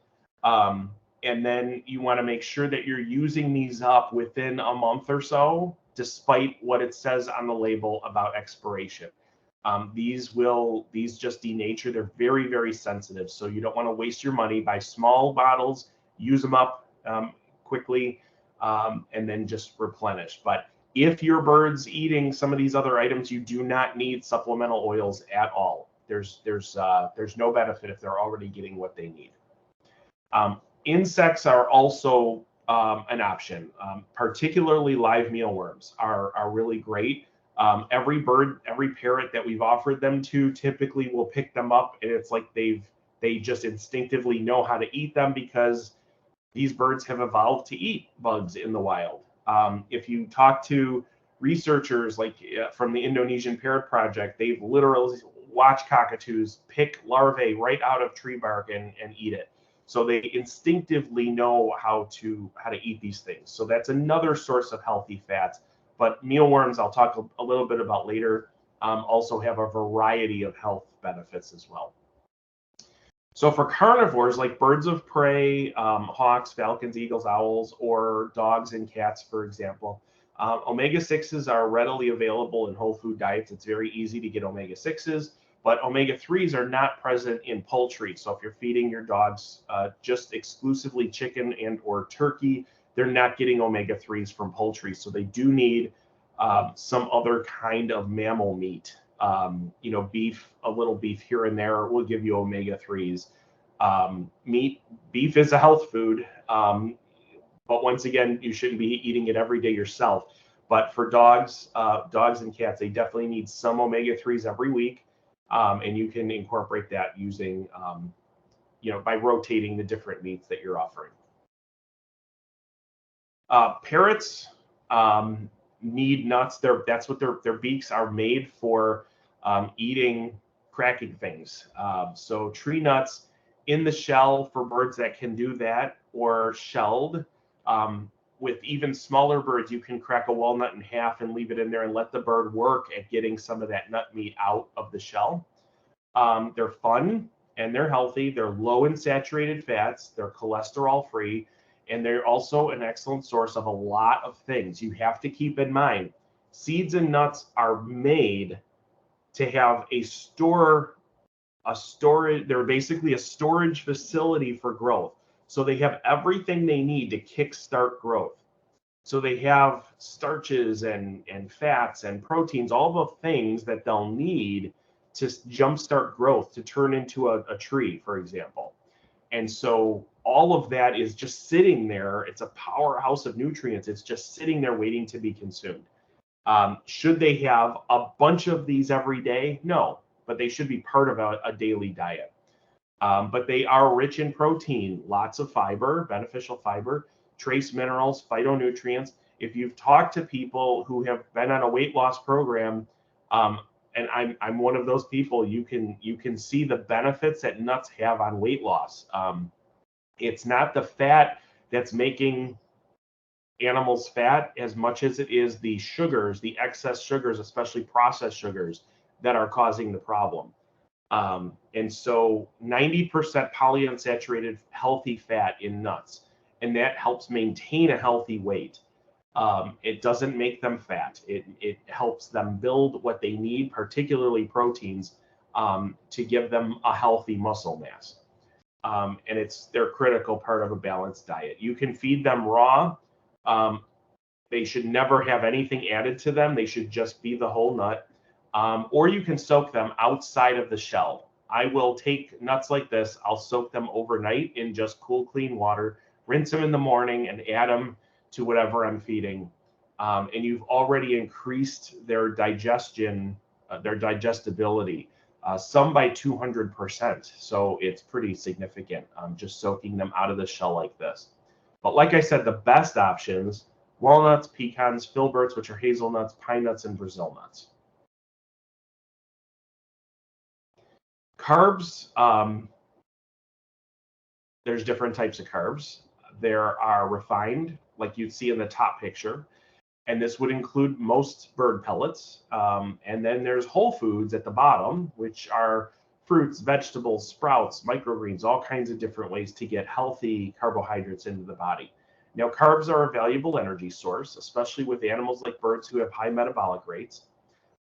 And then you want to make sure that you're using these up within a month or so, despite what it says on the label about expiration. These just denature. They're very, very sensitive. So you don't want to waste your money. Buy small bottles, use them up quickly, and then just replenish. But if your bird's eating some of these other items, you do not need supplemental oils at all. There's no benefit if they're already getting what they need. Insects are also an option. Particularly live mealworms are really great. Every parrot that we've offered them to typically will pick them up, and it's like they just instinctively know how to eat them because these birds have evolved to eat bugs in the wild. If you talk to researchers like from the Indonesian Parrot Project, they've literally watched cockatoos pick larvae right out of tree bark and eat it. So they instinctively know how to eat these things. So that's another source of healthy fats. But mealworms, I'll talk a little bit about later, also have a variety of health benefits as well. So for carnivores like birds of prey, hawks, falcons, eagles, owls, or dogs and cats, for example, omega-6s are readily available in whole food diets. It's very easy to get omega-6s, but omega-3s are not present in poultry. So if you're feeding your dogs just exclusively chicken and or turkey, they're not getting omega-3s from poultry. So they do need some other kind of mammal meat. Beef, a little beef here and there will give you omega-3s. Beef is a health food, but once again, you shouldn't be eating it every day yourself. But for dogs and cats, they definitely need some omega-3s every week, and you can incorporate that using, by rotating the different meats that you're offering. Parrots need nuts. That's what their beaks are made for, eating, cracking things. So tree nuts in the shell for birds that can do that, or shelled. With even smaller birds, you can crack a walnut in half and leave it in there and let the bird work at getting some of that nut meat out of the shell. They're fun and they're healthy. They're low in saturated fats. They're cholesterol free. And they're also an excellent source of a lot of things. You have to keep in mind, seeds and nuts are made to have they're basically a storage facility for growth. So they have everything they need to kickstart growth. So they have starches and fats and proteins, all the things that they'll need to jumpstart growth, to turn into a tree, for example. And so all of that is just sitting there. It's a powerhouse of nutrients. It's just sitting there waiting to be consumed. Should they have a bunch of these every day? No, but they should be part of a daily diet. But they are rich in protein, lots of fiber, beneficial fiber, trace minerals, phytonutrients. If you've talked to people who have been on a weight loss program, and I'm one of those people, you can see the benefits that nuts have on weight loss. It's not the fat that's making animals' fat as much as it is the sugars, the excess sugars, especially processed sugars, that are causing the problem. And so 90% polyunsaturated healthy fat in nuts, and that helps maintain a healthy weight. It doesn't make them fat. It helps them build what they need, particularly proteins, to give them a healthy muscle mass. And they're a critical part of a balanced diet. You can feed them raw. They should never have anything added to them. They should just be the whole nut. Or you can soak them outside of the shell. I will take nuts like this, I'll soak them overnight in just cool, clean water, rinse them in the morning, and add them to whatever I'm feeding. And you've already increased their digestion, their digestibility, some by 200%. So it's pretty significant, just soaking them out of the shell like this. But like I said, the best options: walnuts, pecans, filberts, which are hazelnuts, pine nuts, and Brazil nuts. Carbs, there's different types of carbs. There are refined, like you'd see in the top picture, and this would include most bird pellets. And then there's whole foods at the bottom, which are fruits, vegetables, sprouts, microgreens, all kinds of different ways to get healthy carbohydrates into the body. Now, carbs are a valuable energy source, especially with animals like birds who have high metabolic rates.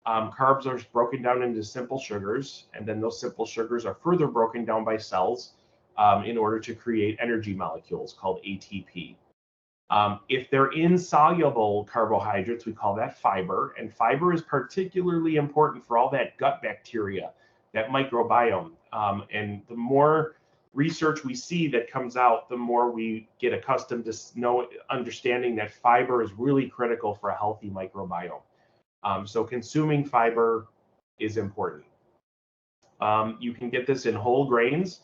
Carbs are broken down into simple sugars, and then those simple sugars are further broken down by cells in order to create energy molecules called ATP. If they're insoluble carbohydrates, we call that fiber, and fiber is particularly important for all that gut bacteria, that microbiome. And the more research we see that comes out, the more we get accustomed to understanding that fiber is really critical for a healthy microbiome. So consuming fiber is important. You can get this in whole grains,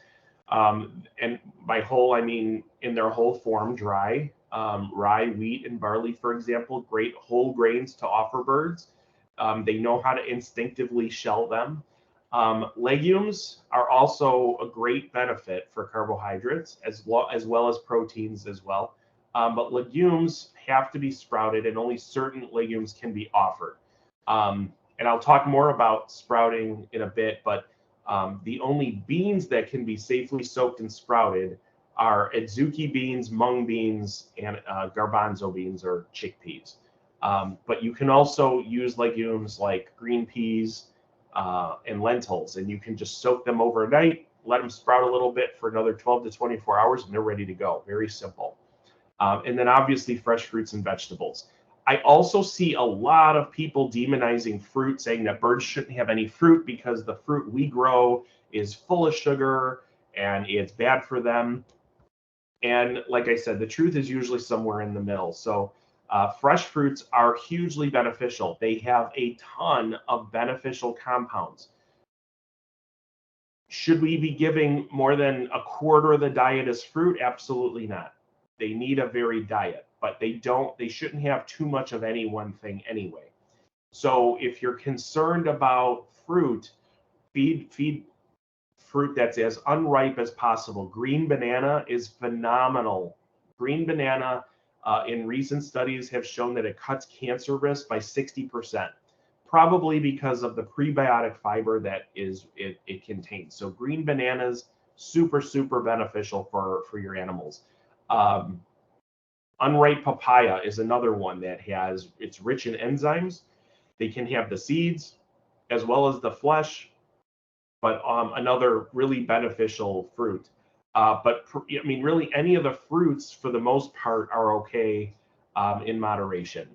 and by whole I mean in their whole form, dry. Rye, wheat, and barley, for example, great whole grains to offer birds. They know how to instinctively shell them. Legumes are also a great benefit for carbohydrates as well as proteins as well. But legumes have to be sprouted, and only certain legumes can be offered. And I'll talk more about sprouting in a bit, but the only beans that can be safely soaked and sprouted are adzuki beans, mung beans, and garbanzo beans or chickpeas. But you can also use legumes like green peas and lentils, and you can just soak them overnight, let them sprout a little bit for another 12 to 24 hours, and they're ready to go. Very simple. And then obviously fresh fruits and vegetables. I also see a lot of people demonizing fruit, saying that birds shouldn't have any fruit because the fruit we grow is full of sugar and it's bad for them. And like I said, the truth is usually somewhere in the middle. So fresh fruits are hugely beneficial. They have a ton of beneficial compounds. Should we be giving more than a quarter of the diet as fruit? Absolutely not. They need a varied diet, but they shouldn't have too much of any one thing anyway. So if you're concerned about fruit, feed fruit that's as unripe as possible. Green banana is phenomenal. Green banana in recent studies have shown that it cuts cancer risk by 60%, probably because of the prebiotic fiber that it contains. So green bananas, super, super beneficial for your animals. Unripe papaya is another one that it's rich in enzymes. They can have the seeds as well as the flesh, but another really beneficial fruit. But I mean, really, any of the fruits, for the most part, are okay in moderation.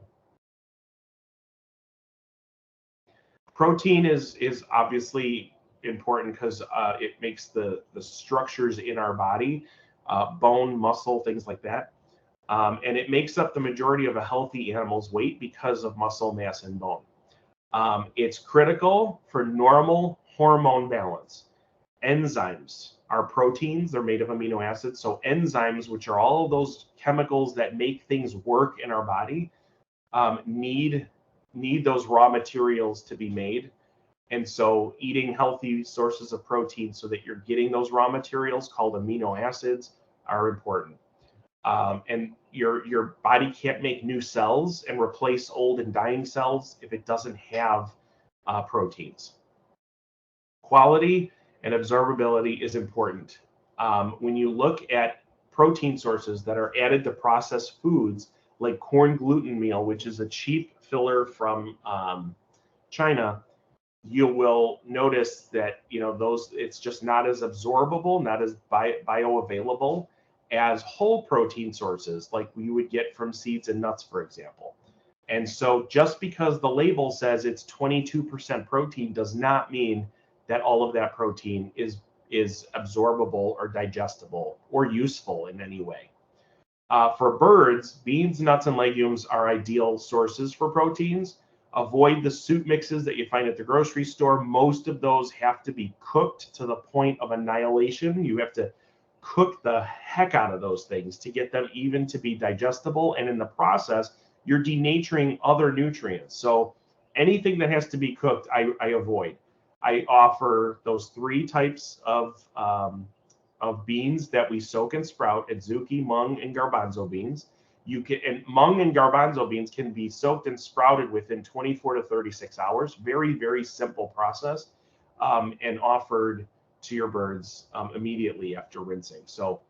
Protein is obviously important because it makes the structures in our body, bone, muscle, things like that. And it makes up the majority of a healthy animal's weight because of muscle mass and bone. It's critical for normal hormone balance. Enzymes are proteins, they're made of amino acids. So enzymes, which are all of those chemicals that make things work in our body, need those raw materials to be made. And so eating healthy sources of protein so that you're getting those raw materials called amino acids are important. And your body can't make new cells and replace old and dying cells if it doesn't have proteins. Quality and observability is important. When you look at protein sources that are added to processed foods like corn gluten meal, which is a cheap filler from China, you will notice that those it's just not as absorbable, not as bioavailable as whole protein sources like we would get from seeds and nuts, for example. And so just because the label says it's 22% protein does not mean that all of that protein is absorbable or digestible or useful in any way. For birds, beans, nuts, and legumes are ideal sources for proteins. Avoid the soup mixes that you find at the grocery store. Most of those have to be cooked to the point of annihilation. You have to cook the heck out of those things to get them even to be digestible. And in the process, you're denaturing other nutrients. So anything that has to be cooked, I avoid. I offer those 3 types of beans that we soak and sprout: adzuki, mung, and garbanzo beans. And mung and garbanzo beans can be soaked and sprouted within 24 to 36 hours. Very, very simple process, and offered to your birds immediately after rinsing. So,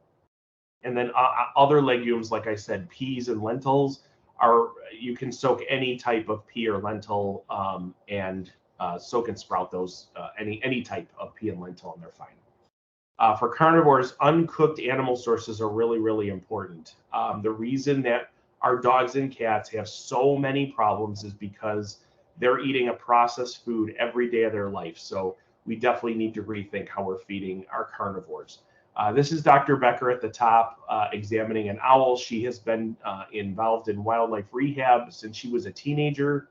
and then other legumes, like I said, peas and lentils you can soak any type of pea or lentil and soak and sprout those, any type of pea and lentil, and they're fine. For carnivores, uncooked animal sources are really, really important. The reason that our dogs and cats have so many problems is because they're eating a processed food every day of their life. So we definitely need to rethink how we're feeding our carnivores. This is Dr. Becker at the top examining an owl. She has been involved in wildlife rehab since she was a teenager,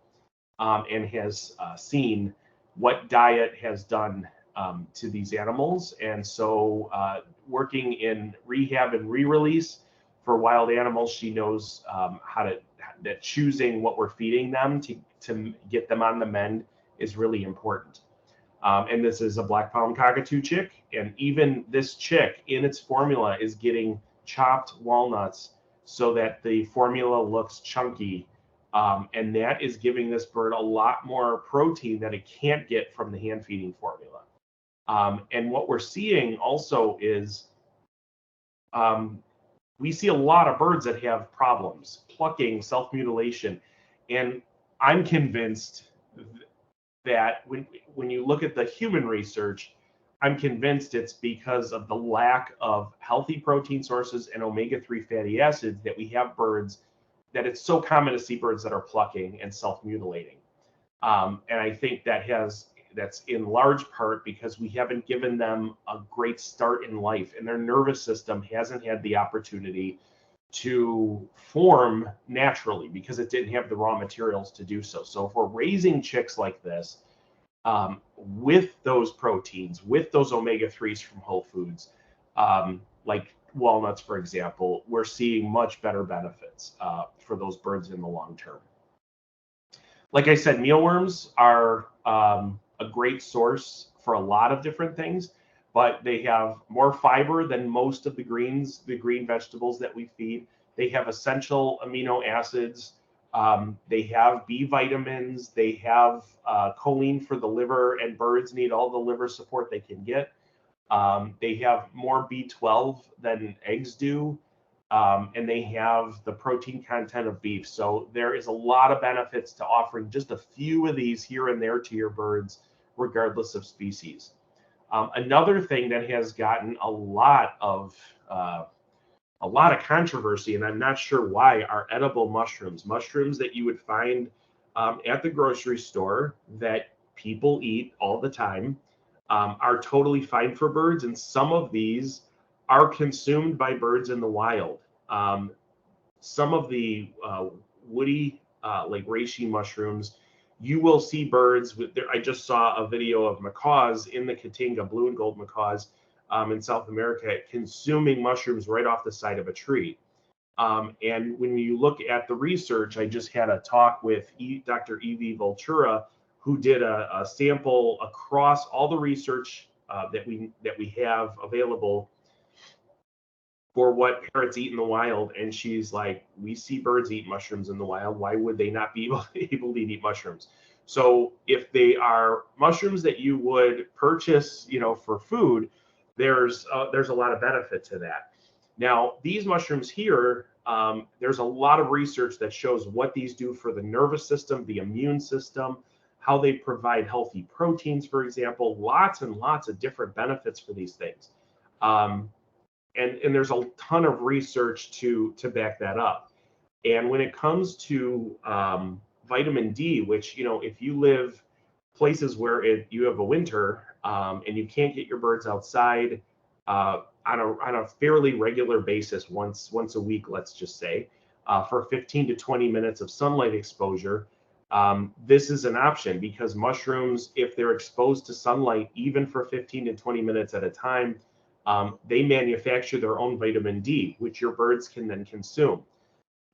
and has seen what diet has done to these animals. And so working in rehab and re-release for wild animals, she knows that choosing what we're feeding them to get them on the mend is really important. And this is a black palm cockatoo chick. And even this chick in its formula is getting chopped walnuts so that the formula looks chunky. And that is giving this bird a lot more protein that it can't get from the hand feeding formula. And what we're seeing also is we see a lot of birds that have problems, plucking, self-mutilation. And I'm convinced that when you look at the human research, I'm convinced it's because of the lack of healthy protein sources and omega-3 fatty acids that we have birds, that it's so common to see birds that are plucking and self-mutilating. And I think that's in large part because we haven't given them a great start in life, and their nervous system hasn't had the opportunity to form naturally because it didn't have the raw materials to do so. So if we're raising chicks like this, with those proteins, with those omega-3s from whole foods, like walnuts, for example, we're seeing much better benefits for those birds in the long term. Like I said, mealworms are a great source for a lot of different things, but they have more fiber than most of the green vegetables that we feed. They have essential amino acids. They have B vitamins. They have choline for the liver, and birds need all the liver support they can get. They have more B12 than eggs do. And they have the protein content of beef. So there is a lot of benefits to offering just a few of these here and there to your birds, regardless of species. Another thing that has gotten a lot of controversy, and I'm not sure why, are edible mushrooms. Mushrooms that you would find at the grocery store that people eat all the time are totally fine for birds, and some of these are consumed by birds in the wild. Some of the woody, like reishi mushrooms, you will see birds with I just saw a video of macaws in the Caatinga, blue and gold macaws in South America, consuming mushrooms right off the side of a tree. And when you look at the research, I just had a talk with Dr. Evie Voltura, who did a sample across all the research that we have available for what parrots eat in the wild, and she's like, we see birds eat mushrooms in the wild. Why would they not be able to eat mushrooms? So if they are mushrooms that you would purchase, for food, there's a lot of benefit to that. Now, these mushrooms here, there's a lot of research that shows what these do for the nervous system, the immune system, how they provide healthy proteins, for example, lots and lots of different benefits for these things. And there's a ton of research to back that up. And when it comes to vitamin D, which, if you live places where you have a winter and you can't get your birds outside on a fairly regular basis, once a week, let's just say, for 15 to 20 minutes of sunlight exposure, this is an option, because mushrooms, if they're exposed to sunlight, even for 15 to 20 minutes at a time, they manufacture their own vitamin D, which your birds can then consume.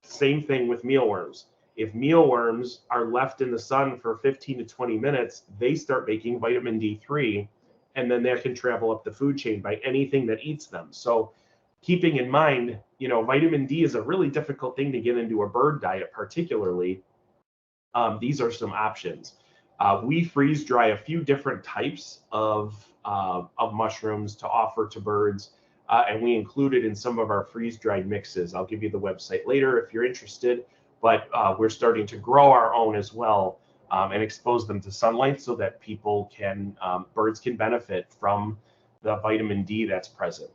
Same thing with mealworms. If mealworms are left in the sun for 15 to 20 minutes, they start making vitamin D3, and then that can travel up the food chain by anything that eats them. So keeping in mind, vitamin D is a really difficult thing to get into a bird diet, particularly. These are some options. We freeze dry a few different types of mushrooms to offer to birds, and we include it in some of our freeze-dried mixes. I'll give you the website later if you're interested, but we're starting to grow our own as well, and expose them to sunlight so that birds can benefit from the vitamin D that's present.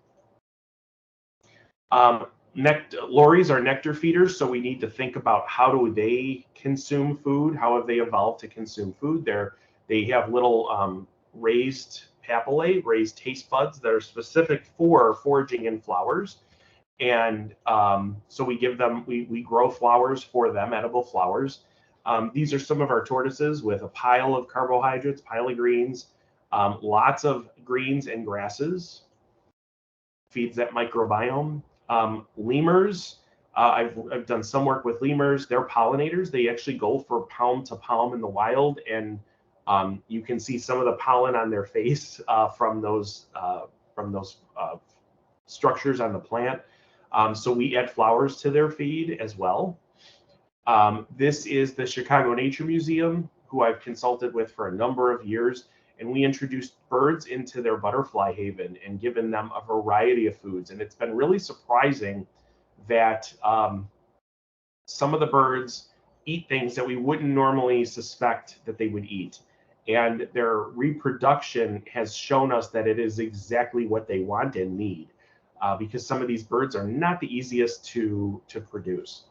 Lories are nectar feeders, so we need to think about how do they consume food, how have they evolved to consume food. They have little raised papillae, raised taste buds that are specific for foraging in flowers. And so we grow flowers for them, edible flowers. These are some of our tortoises with a pile of carbohydrates, pile of greens, lots of greens and grasses, feeds that microbiome. Lemurs, I've done some work with lemurs. They're pollinators. They actually go for palm to palm in the wild, and you can see some of the pollen on their face from those structures on the plant. So we add flowers to their feed as well. This is the Chicago Nature Museum, who I've consulted with for a number of years, and we introduced birds into their butterfly haven and given them a variety of foods. And it's been really surprising that some of the birds eat things that we wouldn't normally suspect that they would eat. And their reproduction has shown us that it is exactly what they want and need, because some of these birds are not the easiest to produce.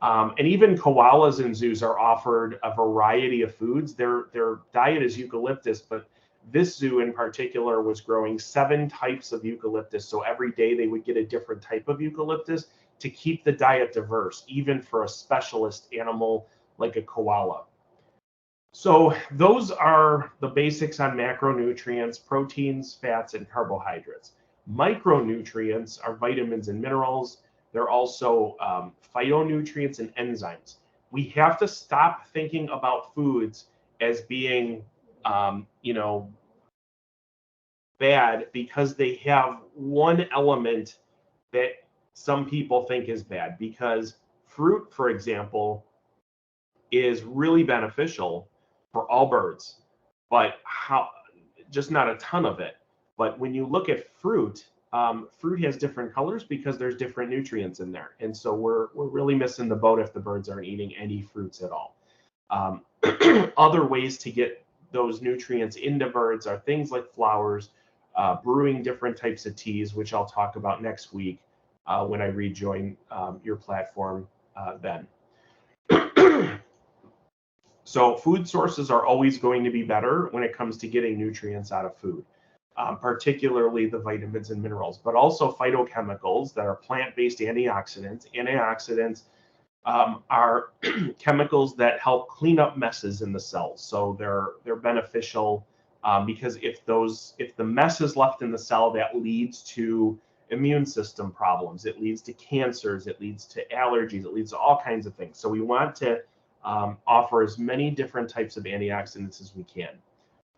And even koalas in zoos are offered a variety of foods. Their diet is eucalyptus, but this zoo in particular was growing 7 types of eucalyptus. So every day they would get a different type of eucalyptus to keep the diet diverse, even for a specialist animal like a koala. So those are the basics on macronutrients: proteins, fats, and carbohydrates. Micronutrients are vitamins and minerals. They're also phytonutrients and enzymes. We have to stop thinking about foods as being, bad because they have one element that some people think is bad. Because fruit, for example, is really beneficial for all birds, but just not a ton of it. But when you look at fruit, fruit has different colors because there's different nutrients in there. And so we're really missing the boat if the birds aren't eating any fruits at all. Other ways to get those nutrients into birds are things like flowers, brewing different types of teas, which I'll talk about next week when I rejoin your platform then. So food sources are always going to be better when it comes to getting nutrients out of food. Particularly the vitamins and minerals, but also phytochemicals that are plant-based antioxidants. Antioxidants are chemicals that help clean up messes in the cells. So they're beneficial because if the mess is left in the cell, that leads to immune system problems. It leads to cancers. It leads to allergies. It leads to all kinds of things. So we want to offer as many different types of antioxidants as we can.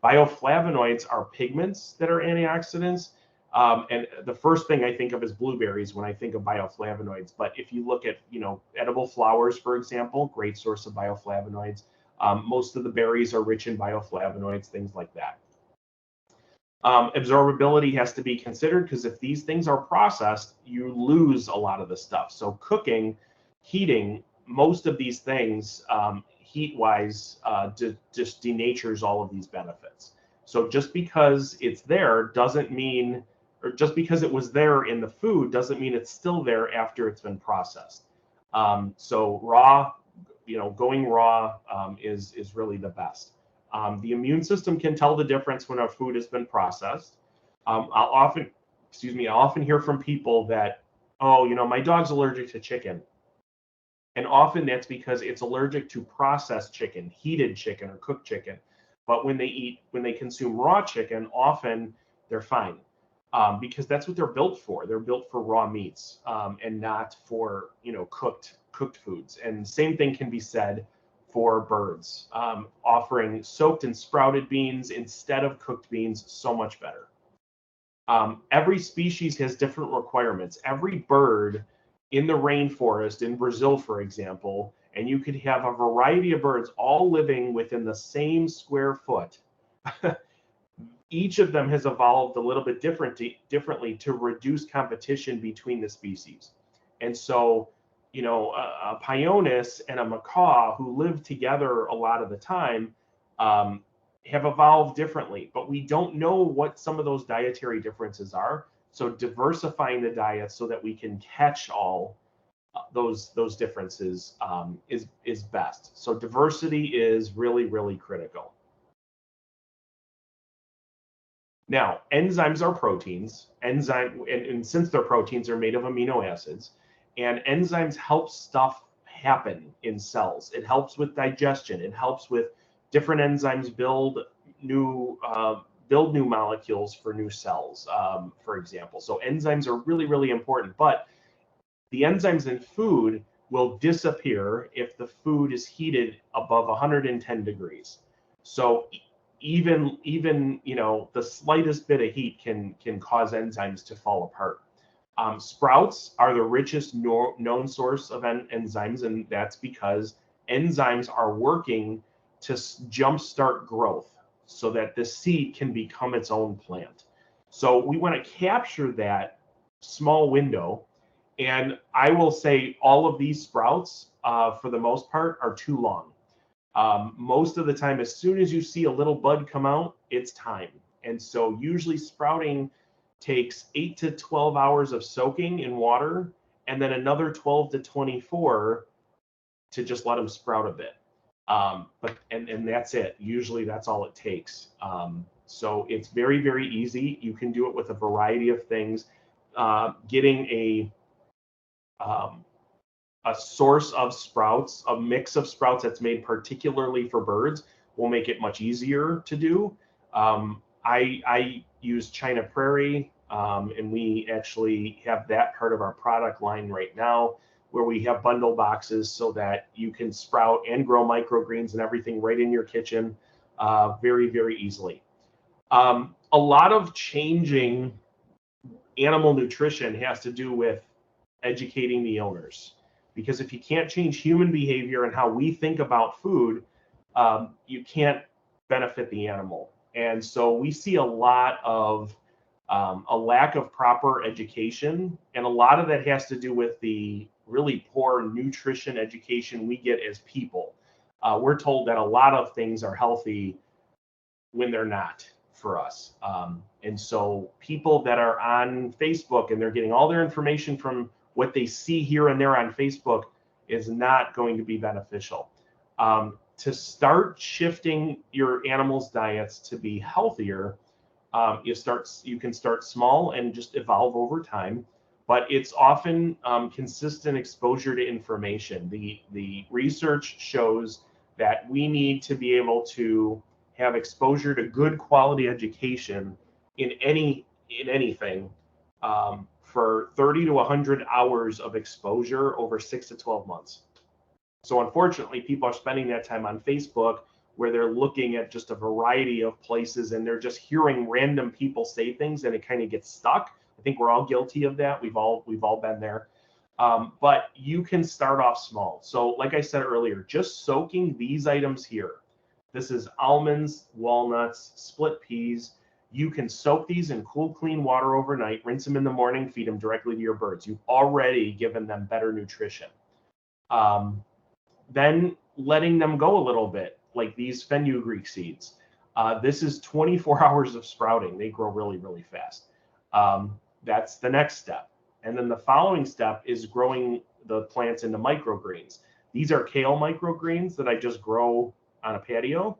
Bioflavonoids are pigments that are antioxidants. And the first thing I think of is blueberries when I think of bioflavonoids. But if you look at, edible flowers, for example, great source of bioflavonoids. Most of the berries are rich in bioflavonoids, things like that. Absorbability has to be considered because if these things are processed, you lose a lot of the stuff. So cooking, heating, most of these things, heat-wise, just denatures all of these benefits. So just because it's there doesn't mean, or just because it was there in the food doesn't mean it's still there after it's been processed. So raw, going raw is really the best. The immune system can tell the difference when a food has been processed. I'll often hear from people that, oh, my dog's allergic to chicken. And often that's because it's allergic to processed chicken, heated chicken or cooked chicken. But when they consume raw chicken, often they're fine because that's what they're built for. They're built for raw meats and not for, cooked foods. And same thing can be said for birds. Offering soaked and sprouted beans instead of cooked beans, so much better. Every species has different requirements. Every bird in the rainforest in Brazil, for example, and you could have a variety of birds all living within the same square foot. Each of them has evolved a little bit differently to reduce competition between the species. And so, a Pyonis and a macaw who live together a lot of the time have evolved differently, but we don't know what some of those dietary differences are. So diversifying the diet so that we can catch all those differences is best. So diversity is really, really critical. Now, enzymes are proteins. And since they're proteins, they're made of amino acids. And enzymes help stuff happen in cells. It helps with digestion. It helps with different enzymes build new molecules for new cells, for example. So enzymes are really, really important. But the enzymes in food will disappear if the food is heated above 110 degrees. So even the slightest bit of heat can cause enzymes to fall apart. Sprouts are the richest known source of enzymes, and that's because enzymes are working to jumpstart growth so that the seed can become its own plant. So we want to capture that small window. And I will say all of these sprouts, for the most part, are too long. Most of the time, as soon as you see a little bud come out, it's time. And so usually sprouting takes 8 to 12 hours of soaking in water and then another 12 to 24 to just let them sprout a bit. But that's it. Usually that's all it takes. So it's very, very easy. You can do it with a variety of things. Getting a source of sprouts, a mix of sprouts that's made particularly for birds will make it much easier to do. I use China Prairie, and we actually have that part of our product line right now where we have bundle boxes so that you can sprout and grow microgreens and everything right in your kitchen very, very easily. A lot of changing animal nutrition has to do with educating the owners. Because if you can't change human behavior and how we think about food, you can't benefit the animal. And so we see a lot of a lack of proper education, and a lot of that has to do with the really poor nutrition education we get as people. We're told that a lot of things are healthy when they're not for us. And so people that are on Facebook and they're getting all their information from what they see here and there on Facebook is not going to be beneficial. To start shifting your animals' diets to be healthier, you can start small and just evolve over time, but it's often consistent exposure to information. The research shows that we need to be able to have exposure to good quality education in anything for 30 to 100 hours of exposure over 6 to 12 months. So unfortunately, people are spending that time on Facebook where they're looking at just a variety of places and they're just hearing random people say things and it kind of gets stuck. I think we're all guilty of that. We've all been there. But you can start off small. So like I said earlier, just soaking these items here. This is almonds, walnuts, split peas. You can soak these in cool, clean water overnight, rinse them in the morning, feed them directly to your birds. You've already given them better nutrition. Then letting them go a little bit, like these fenugreek seeds. This is 24 hours of sprouting. They grow really, really fast. That's the next step. And then the following step is growing the plants into microgreens. These are kale microgreens that I just grow on a patio.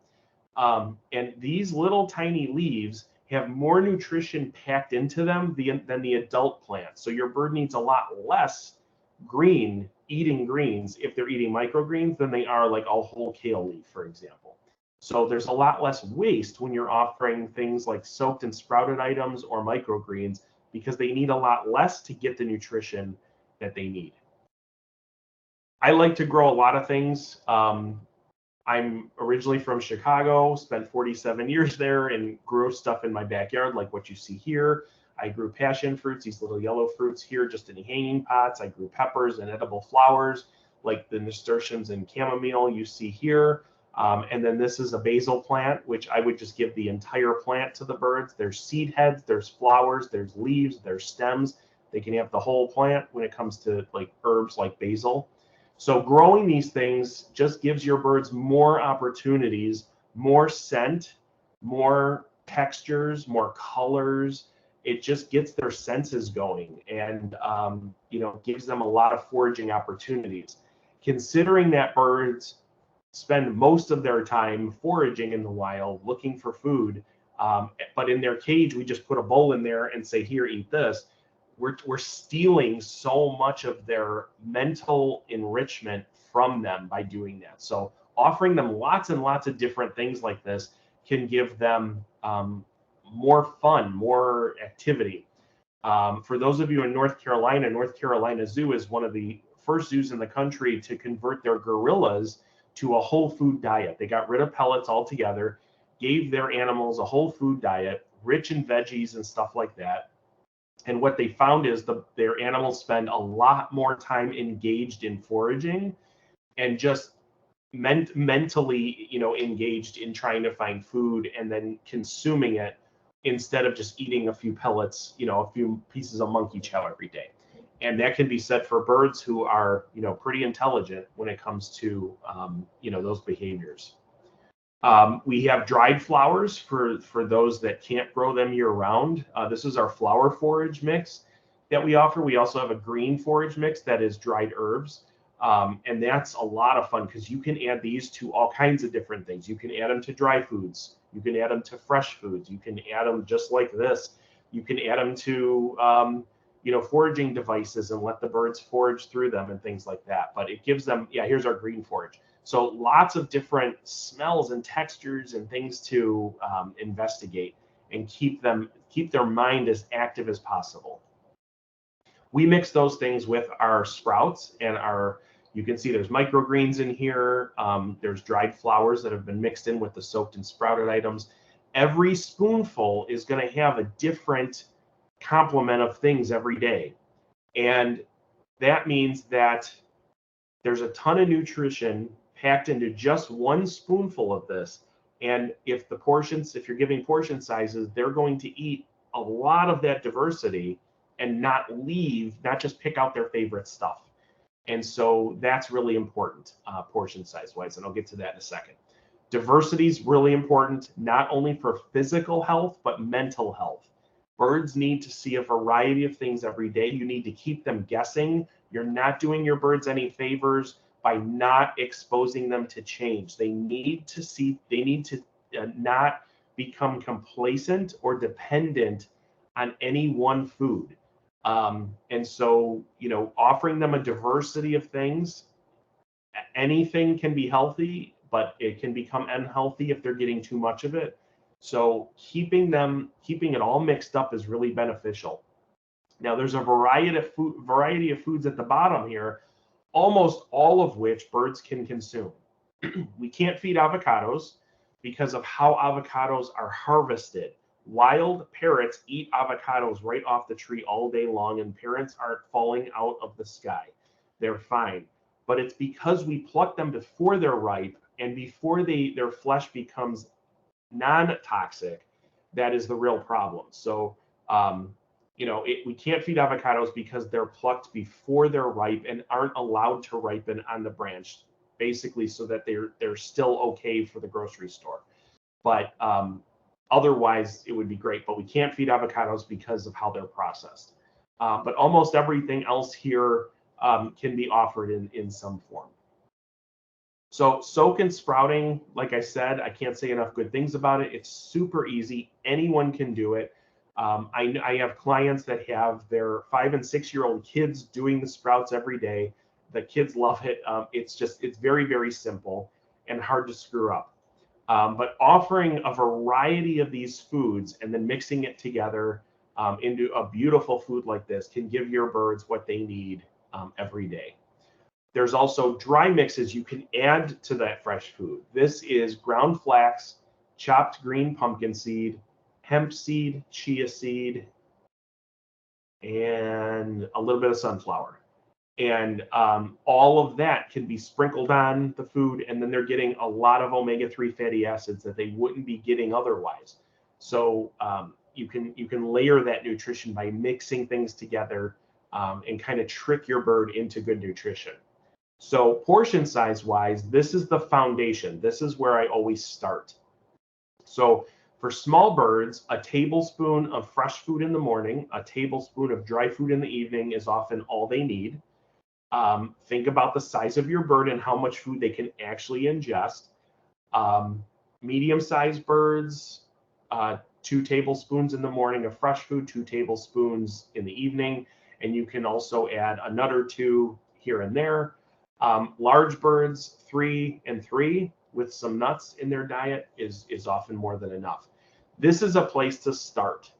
And these little tiny leaves have more nutrition packed into them than the adult plant. So your bird needs a lot less eating greens if they're eating microgreens than they are like a whole kale leaf, for example. So there's a lot less waste when you're offering things like soaked and sprouted items or microgreens, because they need a lot less to get the nutrition that they need. I like to grow a lot of things. I'm originally from Chicago, spent 47 years there and grew stuff in my backyard like what you see here. I grew passion fruits, these little yellow fruits here just in hanging pots. I grew peppers and edible flowers like the nasturtiums and chamomile you see here. And then this is a basil plant, which I would just give the entire plant to the birds. There's seed heads, there's flowers, there's leaves, there's stems. They can have the whole plant when it comes to like herbs like basil. So growing these things just gives your birds more opportunities, more scent, more textures, more colors. It just gets their senses going and gives them a lot of foraging opportunities. Considering that birds spend most of their time foraging in the wild, looking for food, but in their cage we just put a bowl in there and say, here, eat this. We're stealing so much of their mental enrichment from them by doing that. So offering them lots and lots of different things like this can give them more fun, more activity. For those of you in North Carolina Zoo is one of the first zoos in the country to convert their gorillas to a whole food diet. They got rid of pellets altogether, gave their animals a whole food diet, rich in veggies and stuff like that. And what they found is their animals spend a lot more time engaged in foraging and just mentally, engaged in trying to find food and then consuming it instead of just eating a few pellets, a few pieces of monkey chow every day. And that can be said for birds who are, pretty intelligent when it comes to, those behaviors. We have dried flowers for those that can't grow them year round. This is our flower forage mix that we offer. We also have a green forage mix that is dried herbs. And that's a lot of fun because you can add these to all kinds of different things. You can add them to dry foods. You can add them to fresh foods. You can add them just like this. You can add them to, foraging devices and let the birds forage through them and things like that. But it gives them, here's our green forage. So lots of different smells and textures and things to investigate and keep their mind as active as possible. We mix those things with our sprouts and you can see there's microgreens in here. There's dried flowers that have been mixed in with the soaked and sprouted items. Every spoonful is going to have a different complement of things every day. And that means that there's a ton of nutrition packed into just one spoonful of this. And if you're giving portion sizes, they're going to eat a lot of that diversity and not just pick out their favorite stuff. And so that's really important, portion size wise. And I'll get to that in a second. Diversity is really important, not only for physical health, but mental health. Birds need to see a variety of things every day. You need to keep them guessing. You're not doing your birds any favors by not exposing them to change. They need to not become complacent or dependent on any one food. And so, offering them a diversity of things, anything can be healthy, but it can become unhealthy if they're getting too much of it. So keeping it all mixed up is really beneficial. Now there's a variety of foods at the bottom here, almost all of which birds can consume. We can't feed avocados. because of how avocados are harvested. Wild parrots eat avocados right off the tree all day long, and parrots aren't falling out of the sky. They're fine. But it's because we pluck them before they're ripe and before their flesh becomes non-toxic that is the real problem. So, we can't feed avocados because they're plucked before they're ripe and aren't allowed to ripen on the branch, basically, so that they're still okay for the grocery store. But otherwise, it would be great. But we can't feed avocados because of how they're processed. But almost everything else here can be offered in some form. So soak and sprouting, like I said, I can't say enough good things about it. It's super easy. Anyone can do it. I have clients that have their 5 and 6 year old kids doing the sprouts every day. The kids love it. It's very, very simple and hard to screw up. But offering a variety of these foods and then mixing it together into a beautiful food like this can give your birds what they need every day. There's also dry mixes you can add to that fresh food. This is ground flax, chopped green pumpkin seed, hemp seed, chia seed, and a little bit of sunflower. And all of that can be sprinkled on the food, and then they're getting a lot of omega-3 fatty acids that they wouldn't be getting otherwise. So you can layer that nutrition by mixing things together and kind of trick your bird into good nutrition. So portion size wise, this is the foundation. This is where I always start. So for small birds, a tablespoon of fresh food in the morning, a tablespoon of dry food in the evening is often all they need. Think about the size of your bird and how much food they can actually ingest. Medium-sized birds, 2 tablespoons in the morning of fresh food, 2 tablespoons in the evening, and you can also add another 2 here and there. Large birds, 3 and 3 with some nuts in their diet is often more than enough. This is a place to start.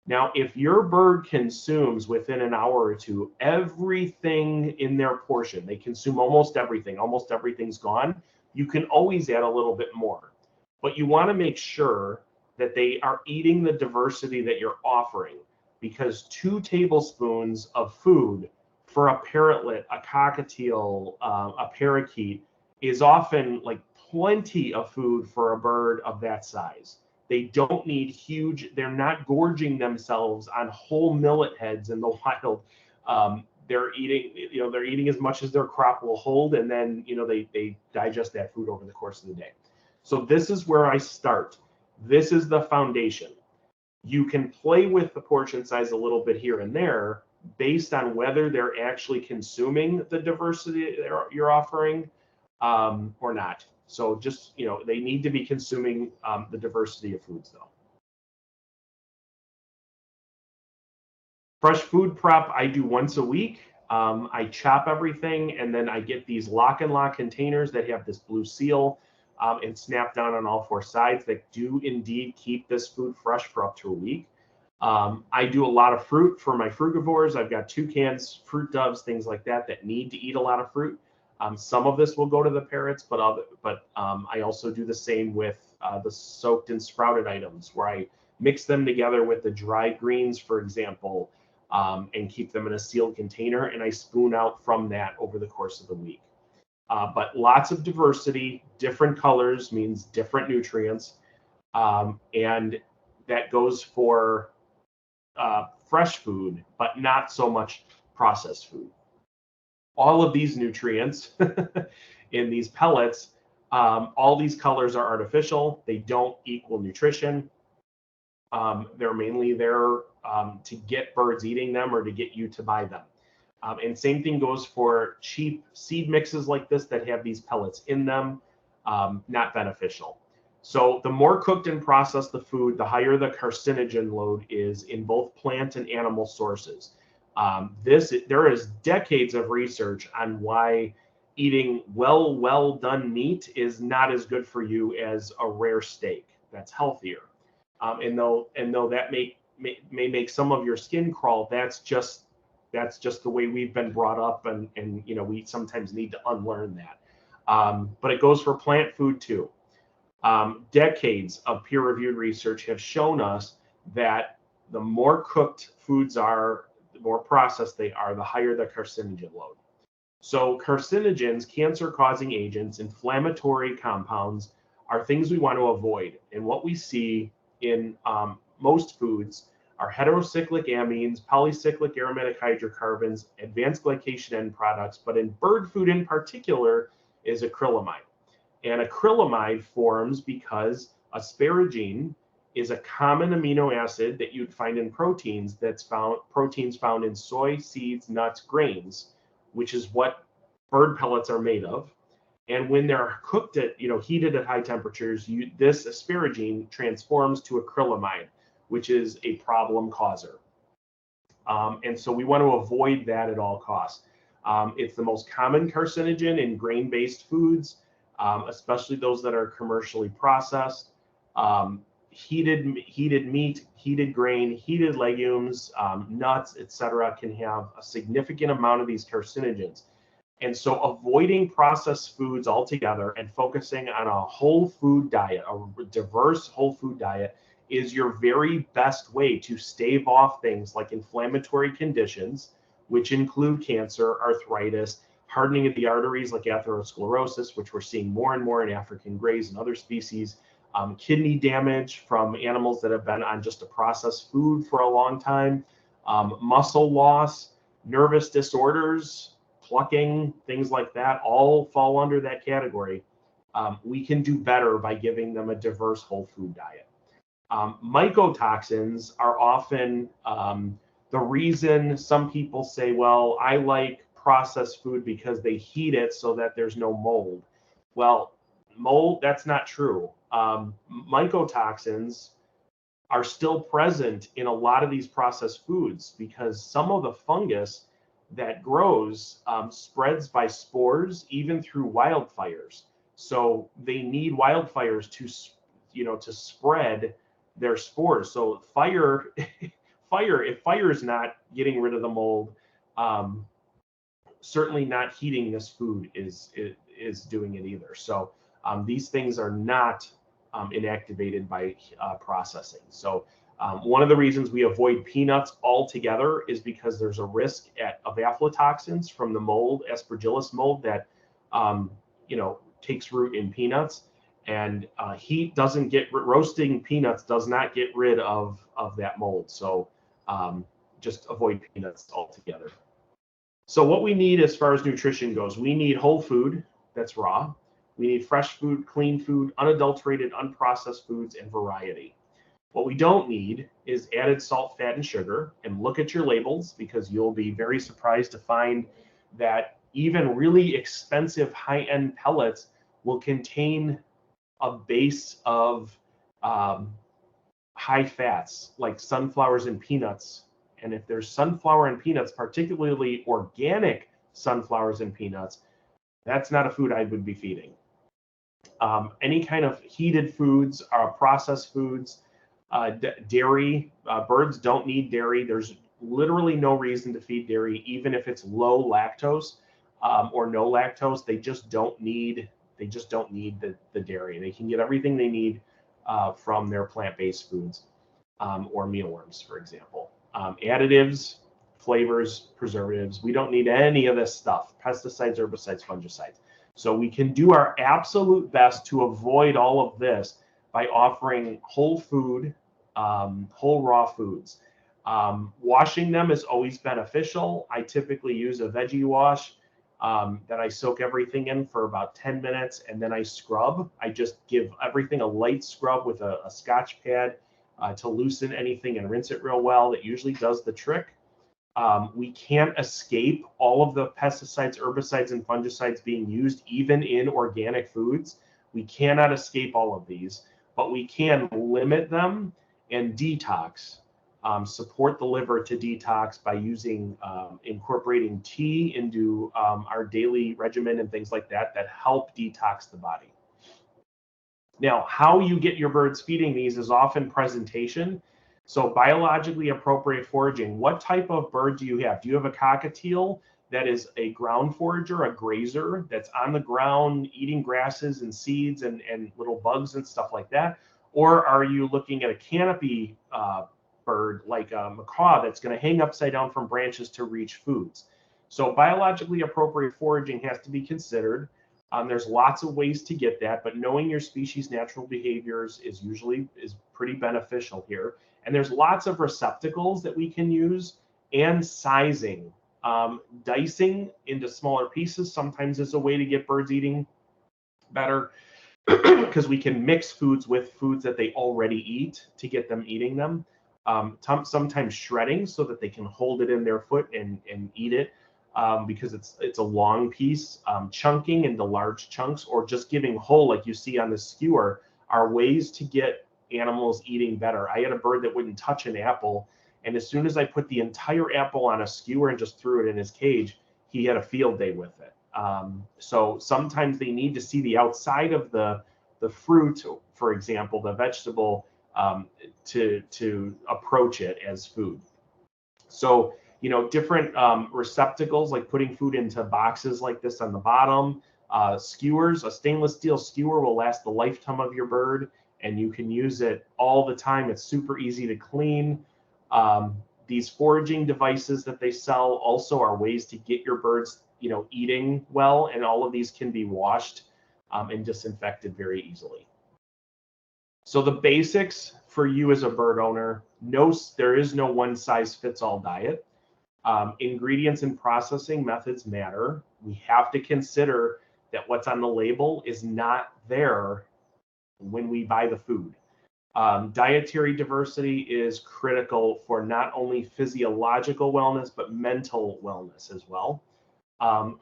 Now, if your bird consumes within an hour or two everything in their portion, they consume almost everything's gone, you can always add a little bit more. But you want to make sure that they are eating the diversity that you're offering, because 2 tablespoons of food for a parrotlet, a cockatiel, a parakeet is often like plenty of food for a bird of that size. They don't need huge, they're not gorging themselves on whole millet heads in the wild. They're eating as much as their crop will hold, and then, they digest that food over the course of the day. So this is where I start. This is the foundation. You can play with the portion size a little bit here and there based on whether they're actually consuming the diversity you're offering or not. So just, they need to be consuming the diversity of foods though. Fresh food prep, I do once a week. I chop everything, and then I get these lock and lock containers that have this blue seal and snap down on all 4 sides that do indeed keep this food fresh for up to a week. I do a lot of fruit for my frugivores. I've got toucans, fruit doves, things like that need to eat a lot of fruit. Some of this will go to the parrots, but I also do the same with the soaked and sprouted items, where I mix them together with the dry greens, for example, and keep them in a sealed container, and I spoon out from that over the course of the week. But lots of diversity, different colors means different nutrients, and that goes for fresh food, but not so much processed food. All of these nutrients in these pellets, all these colors are artificial. They don't equal nutrition. They're mainly there to get birds eating them or to get you to buy them. And same thing goes for cheap seed mixes like this that have these pellets in them, not beneficial. So the more cooked and processed the food, the higher the carcinogen load is in both plant and animal sources. There is decades of research on why eating well done meat is not as good for you as a rare steak that's healthier. And though that may make some of your skin crawl, that's just the way we've been brought up, and we sometimes need to unlearn that. But it goes for plant food too. Decades of peer-reviewed research have shown us that the more cooked foods are, the more processed they are, the higher the carcinogen load. So carcinogens, cancer-causing agents, inflammatory compounds are things we want to avoid. And what we see in most foods are heterocyclic amines, polycyclic aromatic hydrocarbons, advanced glycation end products, but in bird food in particular is acrylamide. And acrylamide forms because asparagine is a common amino acid that you'd find in proteins proteins found in soy, seeds, nuts, grains, which is what bird pellets are made of. And when they're cooked at, heated at high temperatures, this asparagine transforms to acrylamide, which is a problem causer. And so we want to avoid that at all costs. It's the most common carcinogen in grain-based foods, especially those that are commercially processed. Heated meat, heated grain, heated legumes, nuts, etc., can have a significant amount of these carcinogens. And so avoiding processed foods altogether and focusing on a whole food diet, a diverse whole food diet, is your very best way to stave off things like inflammatory conditions, which include cancer, arthritis, hardening of the arteries like atherosclerosis, which we're seeing more and more in African greys and other species, kidney damage from animals that have been on just a processed food for a long time, muscle loss, nervous disorders, plucking, things like that, all fall under that category. We can do better by giving them a diverse whole food diet. Mycotoxins are often the reason some people say, well, I like processed food because they heat it so that there's no mold. Well, mold, that's not true. Mycotoxins are still present in a lot of these processed foods because some of the fungus that grows spreads by spores, even through wildfires. So they need wildfires to spread their spores. So if fire is not getting rid of the mold, certainly not heating this food is doing it either. So these things are not inactivated by processing. So one of the reasons we avoid peanuts altogether is because there's a risk of aflatoxins from the mold, Aspergillus mold, that takes root in peanuts. And roasting peanuts does not get rid of that mold. So just avoid peanuts altogether. So what we need as far as nutrition goes, we need whole food that's raw. We need fresh food, clean food, unadulterated, unprocessed foods, and variety. What we don't need is added salt, fat, and sugar. And look at your labels, because you'll be very surprised to find that even really expensive high-end pellets will contain a base of high fats, like sunflowers and peanuts. And if there's sunflower and peanuts, particularly organic sunflowers and peanuts, that's not a food I would be feeding. Any kind of heated foods are processed foods. Dairy, birds don't need dairy. There's literally no reason to feed dairy, even if it's low lactose or no lactose. They just don't need the dairy. They can get everything they need from their plant-based foods or mealworms, for example. Additives, flavors, preservatives. We don't need any of this stuff. Pesticides, herbicides, fungicides. So we can do our absolute best to avoid all of this by offering whole food, whole raw foods. Washing them is always beneficial. I typically use a veggie wash that I soak everything in for about 10 minutes, and then I scrub. I just give everything a light scrub with a Scotch pad to loosen anything and rinse it real well. That usually does the trick. We can't escape all of the pesticides, herbicides, and fungicides being used even in organic foods. We cannot escape all of these, but we can limit them and detox. Support the liver to detox by incorporating tea into our daily regimen and things like that help detox the body. Now, how you get your birds feeding these is often presentation. So biologically appropriate foraging. What type of bird do you have? Do you have a cockatiel that is a ground forager, a grazer that's on the ground eating grasses and seeds and little bugs and stuff like that? Or are you looking at a canopy bird like a macaw that's going to hang upside down from branches to reach foods? So biologically appropriate foraging has to be considered. There's lots of ways to get that, but knowing your species' natural behaviors is pretty beneficial here. And there's lots of receptacles that we can use and sizing. Dicing into smaller pieces sometimes is a way to get birds eating better because we can mix foods with foods that they already eat to get them eating them. Sometimes shredding so that they can hold it in their foot and eat it because it's a long piece. Chunking into large chunks or just giving whole like you see on the skewer are ways to get animals eating better. I had a bird that wouldn't touch an apple, and as soon as I put the entire apple on a skewer and just threw it in his cage, he had a field day with it. So sometimes they need to see the outside of the fruit, for example, the vegetable, to approach it as food. So, different receptacles, like putting food into boxes like this on the bottom. Skewers, a stainless steel skewer will last the lifetime of your bird, and you can use it all the time. It's super easy to clean. These foraging devices that they sell also are ways to get your birds, eating well, and all of these can be washed and disinfected very easily. So the basics for you as a bird owner, there is no one size fits all diet. Ingredients and processing methods matter. We have to consider that what's on the label is not there when we buy the food. Dietary diversity is critical for not only physiological wellness, but mental wellness as well.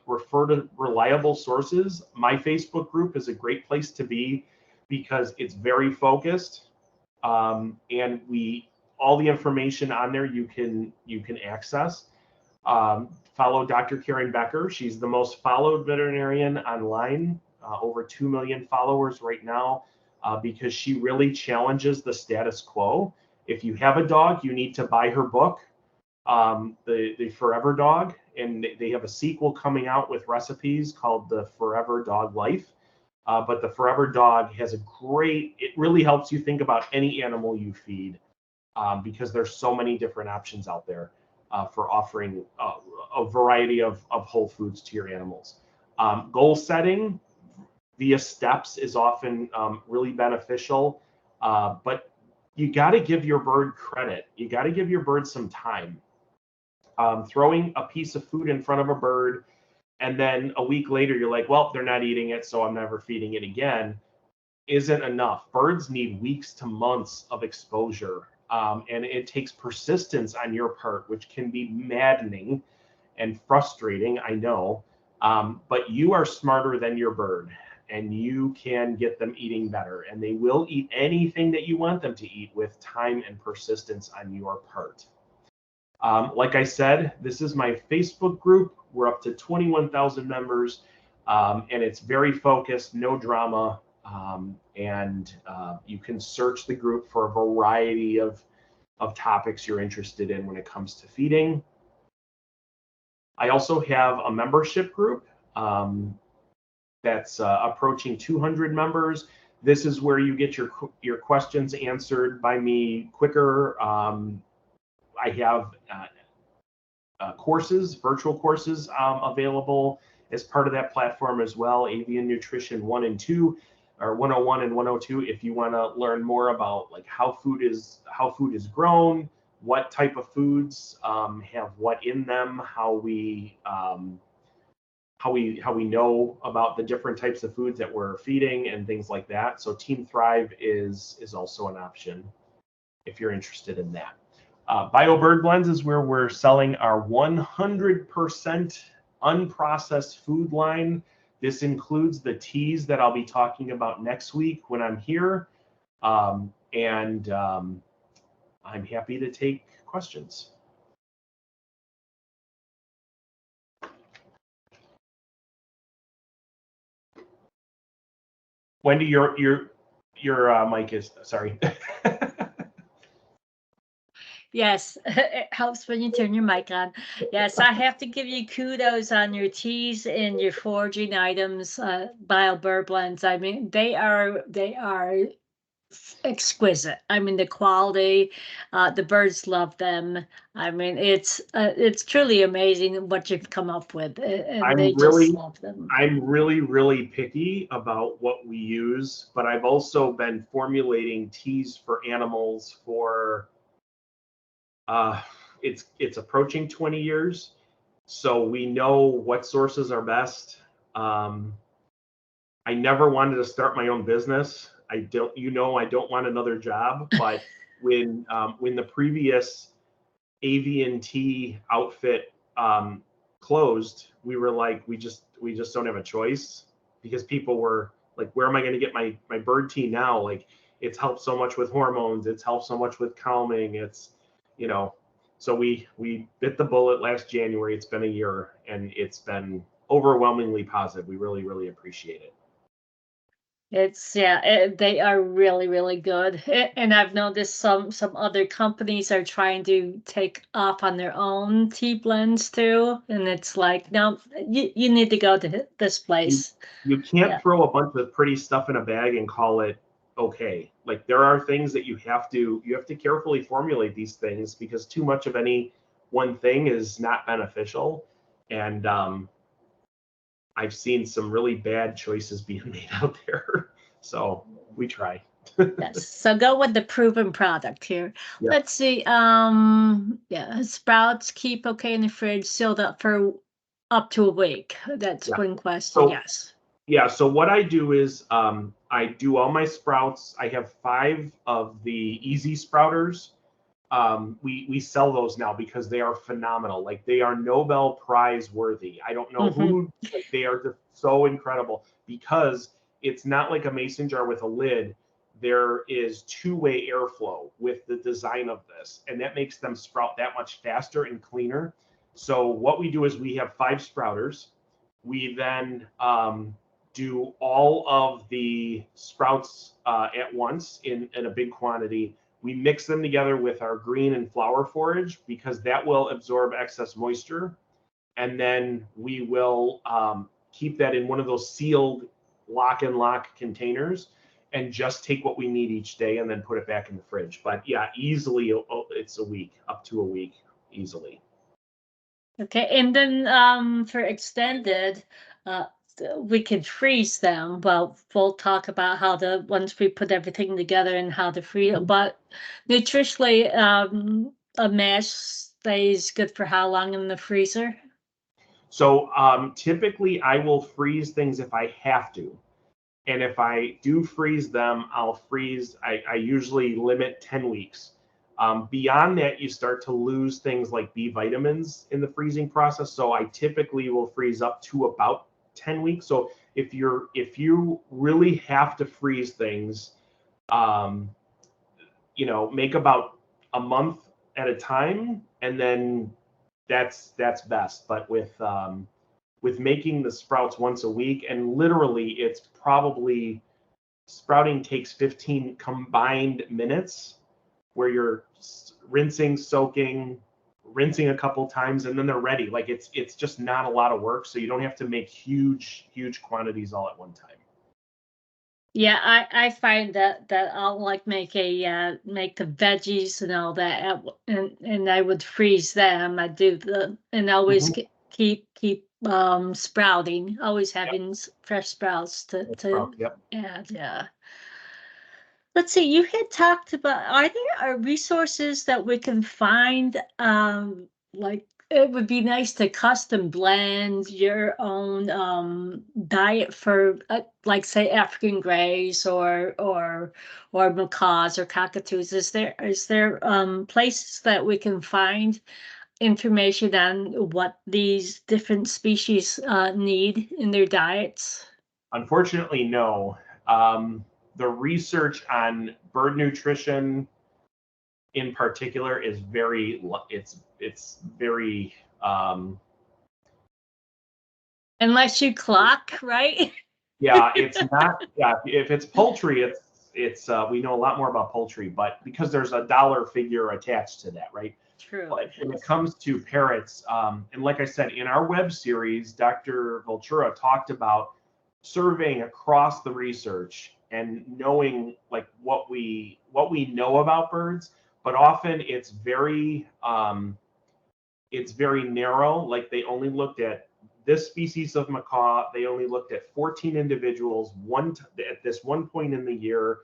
Refer to reliable sources. My Facebook group is a great place to be because it's very focused, and all the information on there you can access. Follow Dr. Karen Becker. She's the most followed veterinarian online, over 2 million followers right now, because she really challenges the status quo. If you have a dog, you need to buy her book, the Forever Dog, and they have a sequel coming out with recipes called the Forever Dog Life. But the Forever Dog has it really helps you think about any animal you feed, because there's so many different options out there for offering a variety of whole foods to your animals. Goal setting via steps is often really beneficial, but you got to give your bird credit. You got to give your bird some time. Throwing a piece of food in front of a bird and then a week later you're like, well, they're not eating it, so I'm never feeding it again, isn't enough. Birds need weeks to months of exposure, and it takes persistence on your part, which can be maddening and frustrating, I know, but you are smarter than your bird, and you can get them eating better, and they will eat anything that you want them to eat with time and persistence on your part. Like I said, this is my Facebook group. We're up to 21,000 members, and it's very focused, no drama, and you can search the group for a variety of topics you're interested in when it comes to feeding. I also have a membership group that's approaching 200 members. This is where you get your questions answered by me quicker. I have virtual courses available as part of that platform as well. Avian Nutrition 1 and 2, or 101 and 102, if you want to learn more about like how food is grown, what type of foods have what in them, how we know about the different types of foods that we're feeding and things like that. So Team Thrive is also an option if you're interested in that. Bio Bird Blends is where we're selling our 100% unprocessed food line. This includes the teas that I'll be talking about next week when I'm here. And I'm happy to take questions. Wendy, your mic is, sorry. Yes, it helps when you turn your mic on. Yes, I have to give you kudos on your teas and your foraging items, BioBurr blends. I mean, they are exquisite. I mean, the quality, the birds love them. I mean, it's truly amazing what you've come up with, and they I'm just really, love them. I'm really, really picky about what we use, but I've also been formulating teas for animals for uh, it's approaching 20 years, so we know what sources are best. Um, I never wanted to start my own business. I don't, I don't want another job. But when the previous Avian tea outfit closed, we were like, we just don't have a choice, because people were like, where am I going to get my bird tea now? Like, it's helped so much with hormones. It's helped so much with calming. It's, you know, so we bit the bullet last January. It's been a year, and it's been overwhelmingly positive. We really, really appreciate it. It's yeah, they are really really good, and I've noticed some other companies are trying to take off on their own tea blends too, and it's like, no, you need to go to this you place. you can't Yeah. throw a bunch of pretty stuff in a bag and call it okay. Like, there are things that you have to carefully formulate these things, because too much of any one thing is not beneficial. And I've seen some really bad choices being made out there. So we try. Yes. So go with the proven product here. Yeah. Let's see. Yeah, sprouts keep okay in the fridge, sealed up for up to a week. That's Yeah. one question. So Yes. yeah, so what I do is I do all my sprouts. I have 5 of the easy sprouters. We sell those now because they are phenomenal. Like, they are Nobel Prize worthy. I don't know Mm-hmm. who, like, they are just so incredible, because it's not like a mason jar with a lid. There is two-way airflow with the design of this, and that makes them sprout that much faster and cleaner. So what we do is we have 5 sprouters. We then do all of the sprouts at once in a big quantity. We mix them together with our green and flower forage, because that will absorb excess moisture. And then we will keep that in one of those sealed lock and lock containers, and just take what we need each day and then put it back in the fridge. But yeah, easily it's a week, up to a week, easily. Okay, and then for extended, uh, we could freeze them. Well, we'll talk about how to once we put everything together and how to freeze. But nutritionally, a mash stays good for how long in the freezer? So typically I will freeze things if I have to. And if I do freeze them, I usually limit 10 weeks. Beyond that, you start to lose things like B vitamins in the freezing process. So I typically will freeze up to about 10 weeks. So if you really have to freeze things, um, make about a month at a time, and then that's best. But with making the sprouts once a week, and literally it's probably sprouting takes 15 combined minutes, where you're rinsing, soaking, rinsing a couple times, and then they're ready. Like, it's just not a lot of work, so you don't have to make huge quantities all at one time. Yeah, I find that I'll like make make the veggies and all that, and I would freeze them. I do the and always Mm-hmm. keep sprouting, always Yep. having fresh sprouts to Sprouts. Yep. add. Yeah. Let's see. You had talked about, are there resources that we can find? Like it would be nice to custom blend your own diet for, like say African greys or macaws or cockatoos. Is there places that we can find information on what these different species need in their diets? Unfortunately, no. Um, the research on bird nutrition in particular is it's very Unless you clock, right? yeah, it's not. Yeah, if it's poultry, we know a lot more about poultry, but because there's a dollar figure attached to that, right? True. But when it comes to parrots, and like I said, in our web series, Dr. Voltura talked about surveying across the research and knowing like what we know about birds, but often it's very narrow. Like they only looked at this species of macaw. They only looked at 14 individuals at this one point in the year,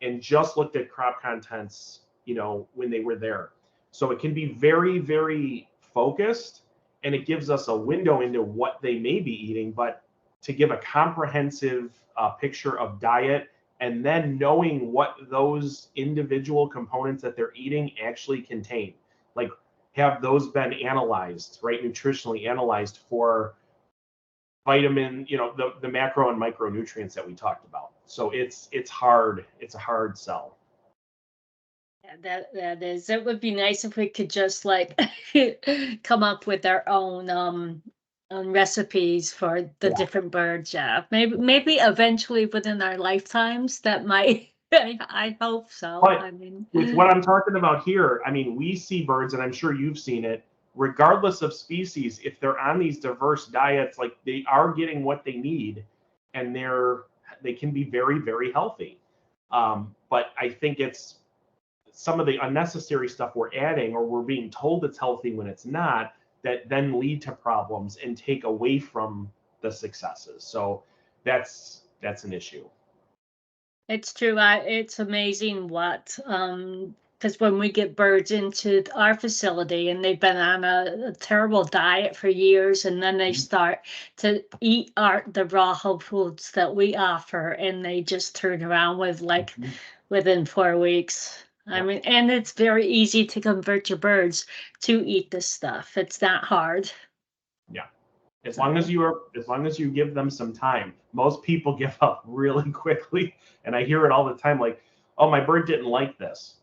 and just looked at crop contents, when they were there. So it can be very, very focused, and it gives us a window into what they may be eating. But to give a comprehensive picture of diet, and then knowing what those individual components that they're eating actually contain, like have those been analyzed, right, nutritionally analyzed for vitamin, the macro and micronutrients that we talked about. So it's hard. It's a hard sell. Yeah, that is. It would be nice if we could just like come up with our own recipes for the different birds. Yeah, maybe eventually within our lifetimes that might. I hope so. But I mean, with what I'm talking about here, I mean, we see birds, and I'm sure you've seen it, regardless of species, if they're on these diverse diets, like they are getting what they need, and they can be very, very healthy. But I think it's some of the unnecessary stuff we're adding, or we're being told it's healthy when it's not, that then lead to problems and take away from the successes. So that's an issue. it's true. It's amazing what because when we get birds into our facility and they've been on a terrible diet for years, and then they start to eat the raw whole foods that we offer, and they just turn around with like within 4 weeks. I mean, and it's very easy to convert your birds to eat this stuff. It's not hard. Yeah. As long as you give them some time. Most people give up really quickly, and I hear it all the time, like, oh, my bird didn't like this.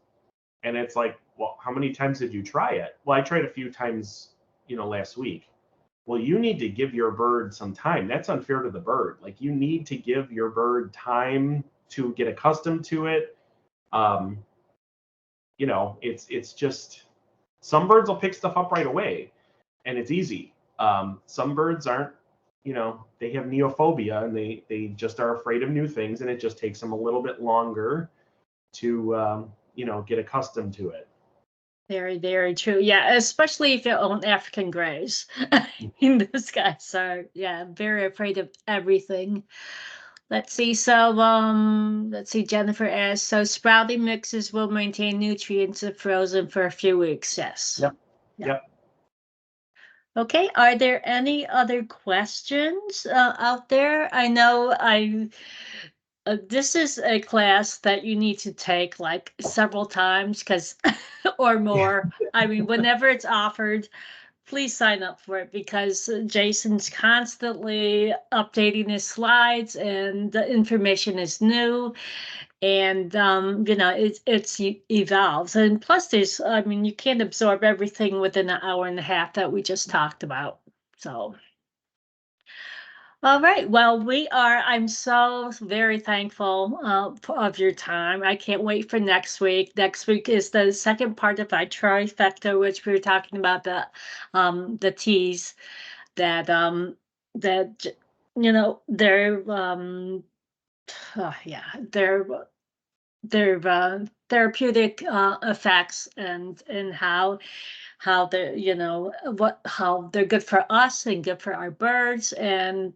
And it's like, well, how many times did you try it? Well, I tried a few times, last week. Well, you need to give your bird some time. That's unfair to the bird. Like, you need to give your bird time to get accustomed to it. It's just, some birds will pick stuff up right away, and it's easy. Some birds aren't, they have neophobia, and they just are afraid of new things, and it just takes them a little bit longer to get accustomed to it. Very, very true. Yeah, especially if you own African greys. Those guys are, yeah, very afraid of everything. Let's see. So, let's see. Jennifer asks, so sprouting mixes will maintain nutrients if frozen for a few weeks. Yes. Yep. Yeah. Yep. Okay. Are there any other questions out there? I know this is a class that you need to take like several times because or more. I mean, whenever it's offered, please sign up for it because Jason's constantly updating his slides and the information is new, and it evolves. And plus I mean, you can't absorb everything within an hour and a half that we just talked about. So all right. Well, I'm so very thankful of your time. I can't wait for next week. Next week is the second part of our trifecta, which we were talking about the teas that, they're, yeah, they're therapeutic effects and how they're how they're good for us and good for our birds, and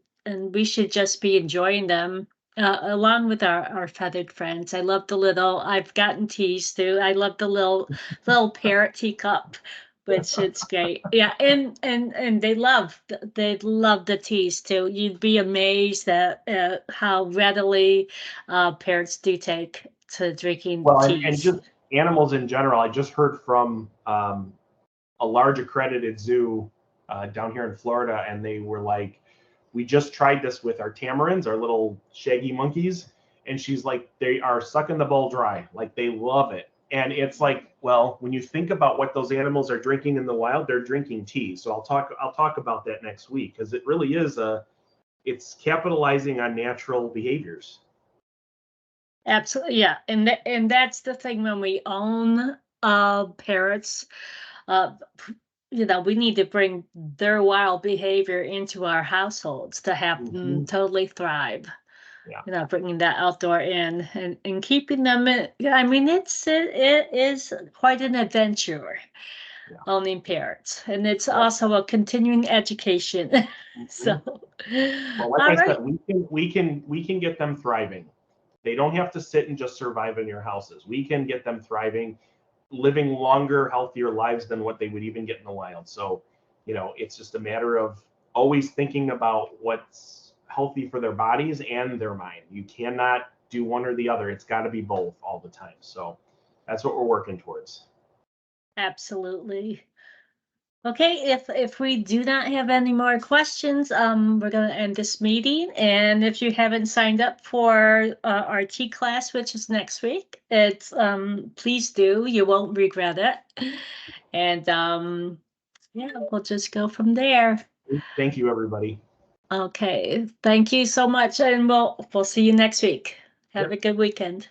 we should just be enjoying them along with our feathered friends. I've gotten teased too. I love the little parrot teacup, which it's great. Yeah, and they love the teas too. You'd be amazed at how readily parrots do take to drinking Well, and teas. just animals in general. I just heard from a large accredited zoo down here in Florida, and they were like, we just tried this with our tamarins, our little shaggy monkeys, and she's like, they are sucking the bowl dry. Like, they love it. And it's like, well, when you think about what those animals are drinking in the wild, they're drinking tea. So I'll talk about that next week, because it really is it's capitalizing on natural behaviors. Absolutely, yeah, and that's the thing when we own parrots, we need to bring their wild behavior into our households to have them totally thrive. Yeah. Bringing that outdoor in and keeping them in. I mean, it is quite an adventure Yeah. owning parrots, and it's Yep. also a continuing education. So, well, like all I right. said, we can get them thriving. They don't have to sit and just survive in your houses. We can get them thriving, living longer, healthier lives than what they would even get in the wild. So, it's just a matter of always thinking about what's healthy for their bodies and their mind. You cannot do one or the other. It's got to be both all the time. So that's what we're working towards. Absolutely. Okay, if we do not have any more questions, we're going to end this meeting. And if you haven't signed up for our T class, which is next week, it's please do. You won't regret it. And yeah, we'll just go from there. Thank you, everybody. Okay, thank you so much, and we'll see you next week. Have Yep. a good weekend.